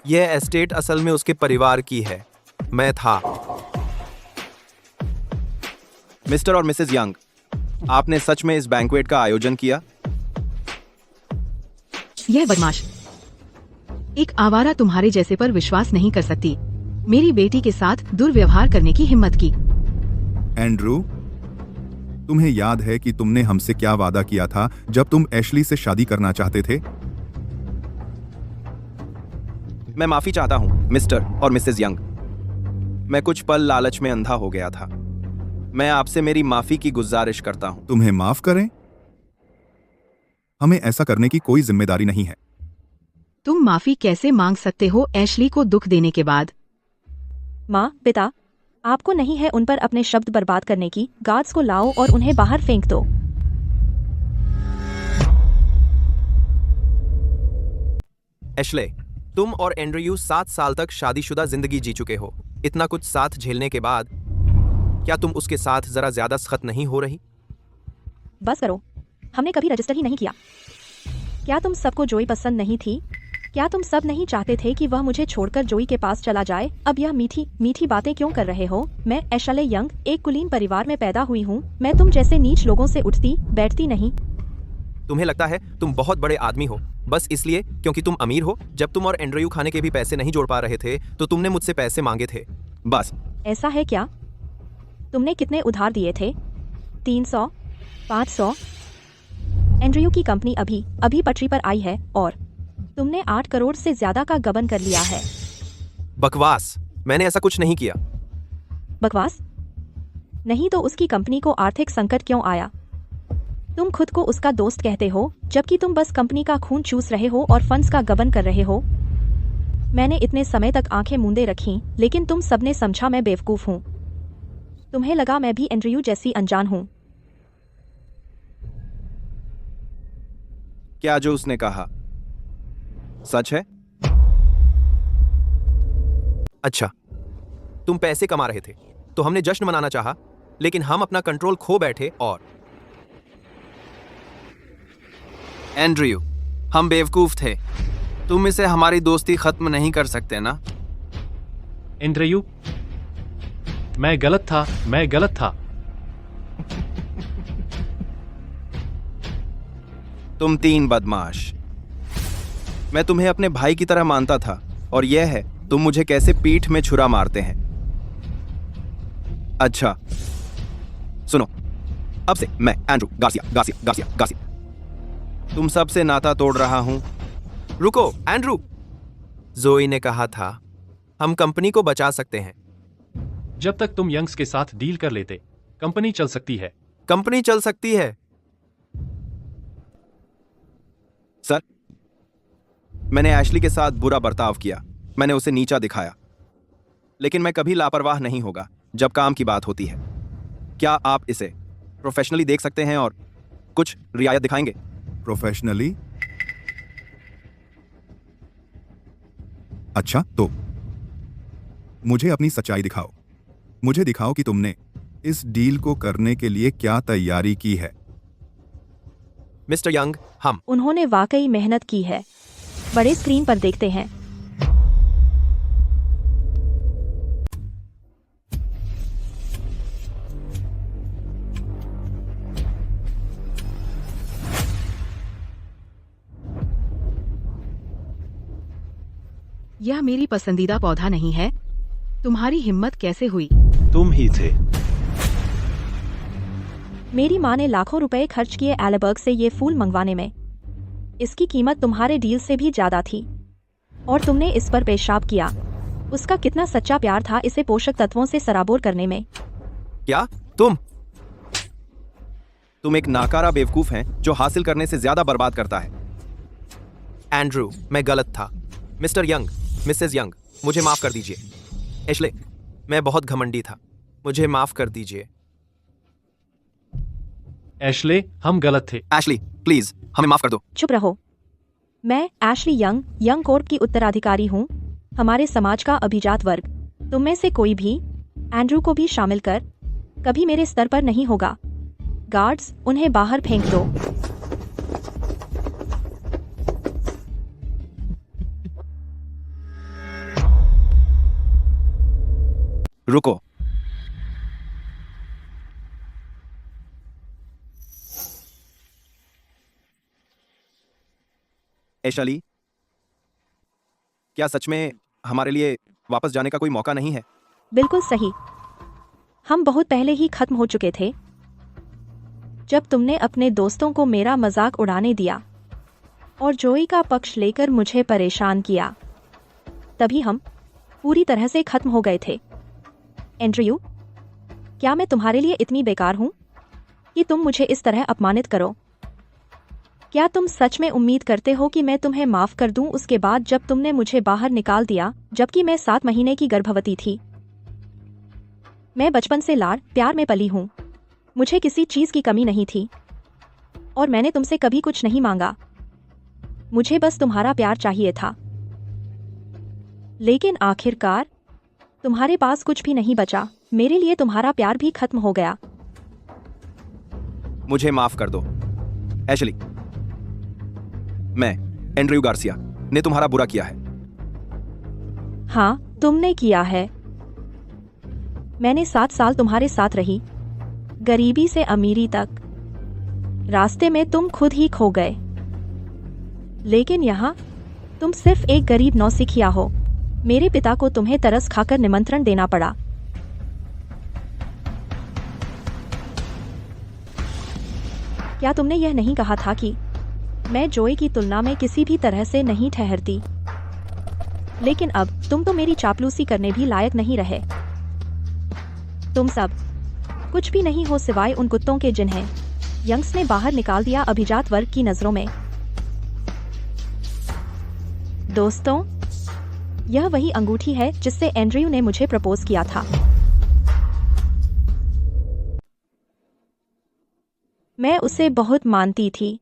यह एस्टेट असल में उसके परिवार की है। मैं था। मिस्टर और मिसेज यंग, आपने सच में इस बैंक्वेट का आयोजन किया? यह बदमाश एक आवारा तुम्हारे जैसे पर विश्वास नहीं कर सकती। मेरी बेटी के साथ दुर्व्यवहार करने की हिम्मत की। एंड्रू, तुम्हें याद है कि तुमने हमसे क्या वादा किया था जब तुम एशली से शादी करना चाहते थे? मैं माफी चाहता हूं मिस्टर और मिसेज यंग। मैं कुछ पल लालच में अंधा हो गया था। मैं आपसे मेरी माफी की गुजारिश करता हूं। तुम्हें माफ करें? हमें ऐसा करने की कोई जिम्मेदारी नहीं है। तुम माफी कैसे मांग सकते हो एशली को दुख देने के बाद? माँ, पिता, आपको नहीं है उन पर अपने शब्द बर्बाद करने की। गार्ड्स को लाओ और उन्हें बाहर फेंक दो। एशले, तुम और एंड्रयू 7 साल तक शादीशुदा जिंदगी जी चुके हो। इतना कुछ साथ झेलने के बाद क्या तुम उसके साथ जरा ज्यादा सख्त नहीं हो रही? बस करो, हमने कभी रजिस्टर ही नहीं किया। क्या तुम सबको जोई पसंद नहीं थी? क्या तुम सब नहीं चाहते थे कि वह मुझे छोड़कर जोई के पास चला जाए? अब यह मीठी मीठी बातें क्यों कर रहे हो? मैं एशले यंग एक कुलीन परिवार में पैदा हुई हूँ। मैं तुम जैसे नीच लोगों से उठती बैठती नहीं। तुम्हें लगता है तुम बहुत बड़े आदमी हो बस इसलिए क्योंकि तुम अमीर हो? जब तुम और एंड्रयू खाने के भी पैसे नहीं जोड़ पा रहे थे तो तुमने मुझसे पैसे मांगे थे। बस ऐसा है क्या? तुमने कितने उधार दिए थे? 300? 500? एंड्रयू की कंपनी अभी अभी पटरी पर आई है और तुमने 8 करोड़ से ज्यादा का गबन कर लिया है। बकवास, मैंने ऐसा कुछ नहीं किया। बकवास नहीं तो उसकी कंपनी को आर्थिक संकट क्यों आया? तुम खुद को उसका दोस्त कहते हो जबकि तुम बस कंपनी का खून चूस रहे हो और फंड्स का गबन कर रहे हो। मैंने इतने समय तक आंखें मूंदे रखीं, लेकिन तुम सबने समझा मैं बेवकूफ हूँ। तुम्हें लगा मैं भी एंड्रयू जैसी अनजान हूँ। क्या जो उसने कहा सच है? अच्छा, तुम पैसे कमा रहे थे तो हमने जश्न मनाना चाहा, लेकिन हम अपना कंट्रोल खो बैठे। और एंड्रयू, हम बेवकूफ थे। तुम इसे हमारी दोस्ती खत्म नहीं कर सकते ना? एंड्रयू, मैं गलत था। तुम 3 बदमाश। मैं तुम्हें अपने भाई की तरह मानता था और यह है तुम मुझे कैसे पीठ में छुरा मारते हैं। अच्छा सुनो, अब से मैं एंड्रू गार्सिया तुम सबसे नाता तोड़ रहा हूं। रुको एंड्रू, जोई ने कहा था हम कंपनी को बचा सकते हैं। जब तक तुम यंग्स के साथ डील कर लेते कंपनी चल सकती है। कंपनी चल सकती है? सर, मैंने एशली के साथ बुरा बर्ताव किया। मैंने उसे नीचा दिखाया, लेकिन मैं कभी लापरवाह नहीं होगा जब काम की बात होती है। क्या आप इसे प्रोफेशनली देख सकते हैं और कुछ रियायत दिखाएंगे? प्रोफेशनली? अच्छा, तो मुझे अपनी सच्चाई दिखाओ। मुझे दिखाओ कि तुमने इस डील को करने के लिए क्या तैयारी की है। मिस्टर यंग, हम उन्होंने वाकई मेहनत की है। बड़े स्क्रीन पर देखते हैं। यह मेरी पसंदीदा पौधा नहीं है। तुम्हारी हिम्मत कैसे हुई? तुम ही थे। मेरी माँ ने लाखों रुपए खर्च किए एलेबर्ग से ये फूल मंगवाने में। इसकी कीमत तुम्हारे डील से भी ज्यादा थी और तुमने इस पर पेशाब किया। उसका कितना सच्चा प्यार था इसे पोषक तत्वों से सराबोर करने में। क्या तुम एक नाकारा बेवकूफ हैं जो हासिल करने से ज्यादा बर्बाद करता है। एंड्रू, मैं गलत था। मिस्टर यंग, मिसेस यंग, मुझे माफ कर दीजिए। एशले, मैं बहुत घमंडी था, मुझे माफ कर दीजिए। एशले, हम गलत थे। एशली, प्लीज हमें माफ कर दो। चुप रहो। मैं एशली यंग, यंग कॉर्प की उत्तराधिकारी हूँ, हमारे समाज का अभिजात वर्ग। तुम में से कोई भी, एंड्रू को भी शामिल कर, कभी मेरे स्तर पर नहीं होगा। गार्ड्स, उन्हें बाहर फेंक दो। रुको। एशली, क्या सच में हमारे लिए वापस जाने का कोई मौका नहीं है? बिल्कुल सही। हम बहुत पहले ही खत्म हो चुके थे जब तुमने अपने दोस्तों को मेरा मजाक उड़ाने दिया और जोई का पक्ष लेकर मुझे परेशान किया। तभी हम पूरी तरह से खत्म हो गए थे। एंड्रयू, क्या मैं तुम्हारे लिए इतनी बेकार हूं कि तुम मुझे इस तरह अपमानित करो? क्या तुम सच में उम्मीद करते हो कि मैं तुम्हें माफ कर दूं उसके बाद जब तुमने मुझे बाहर निकाल दिया जबकि मैं 7 महीने की गर्भवती थी? मैं बचपन से लाड़ प्यार में पली हूं, मुझे किसी चीज की कमी नहीं थी और मैंने तुमसे कभी कुछ नहीं मांगा। मुझे बस तुम्हारा प्यार चाहिए था। लेकिन आखिरकार तुम्हारे पास कुछ भी नहीं बचा। मेरे लिए तुम्हारा प्यार भी खत्म हो गया। मुझे माफ कर दो एशली। मैं एंड्रयू गार्सिया ने तुम्हारा बुरा किया है। हाँ, तुमने किया है। मैंने 7 साल तुम्हारे साथ रही, गरीबी से अमीरी तक। रास्ते में तुम खुद ही खो गए, लेकिन यहाँ तुम सिर्फ एक गरीब नौसिखिया हो। मेरे पिता को तुम्हें तरस खाकर निमंत्रण देना पड़ा। क्या तुमने यह नहीं कहा था कि मैं जोई की तुलना में किसी भी तरह से नहीं ठहरती? लेकिन अब तुम तो मेरी चापलूसी करने भी लायक नहीं रहे। तुम सब कुछ भी नहीं हो सिवाय उन कुत्तों के जिन्हें यंग्स ने बाहर निकाल दिया अभिजात वर्ग की नजरों में। दोस्तों, यह वही अंगूठी है जिससे एंड्रयू ने मुझे प्रपोज किया था। मैं उसे बहुत मानती थी,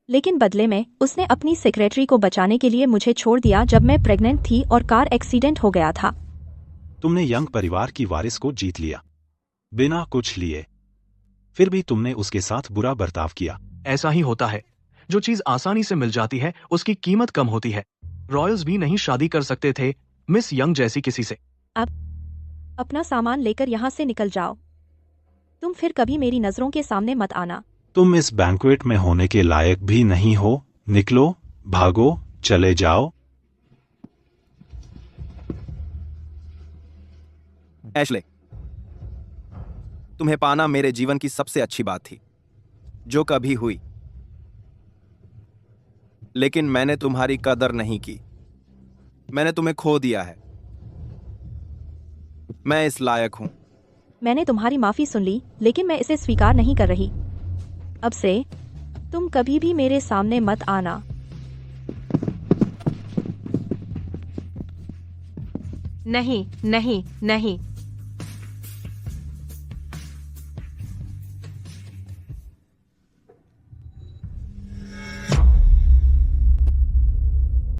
लेकिन बदले में उसने अपनी सेक्रेटरी को बचाने के लिए मुझे छोड़ दिया जब मैं प्रेग्नेंट थी और कार एक्सीडेंट हो गया था। तुमने यंग परिवार की वारिस को जीत लिया बिना कुछ लिए, फिर भी तुमने उसके साथ बुरा बर्ताव किया। ऐसा ही होता है, जो चीज आसानी से मिल जाती है उसकी कीमत कम होती है। रॉयल्स भी नहीं शादी कर सकते थे मिस यंग जैसी किसी से। अब अपना सामान लेकर यहाँ से निकल जाओ। तुम फिर कभी मेरी नजरों के सामने मत आना। तुम इस बैंक्वेट में होने के लायक भी नहीं हो। निकलो, भागो, चले जाओ। एशले, तुम्हें पाना मेरे जीवन की सबसे अच्छी बात थी जो कभी हुई, लेकिन मैंने तुम्हारी कदर नहीं की। मैंने तुम्हें खो दिया है। मैं इस लायक हूं। मैंने तुम्हारी माफी सुन ली, लेकिन मैं इसे स्वीकार नहीं कर रही। अब से तुम कभी भी मेरे सामने मत आना। नहीं नहीं नहीं,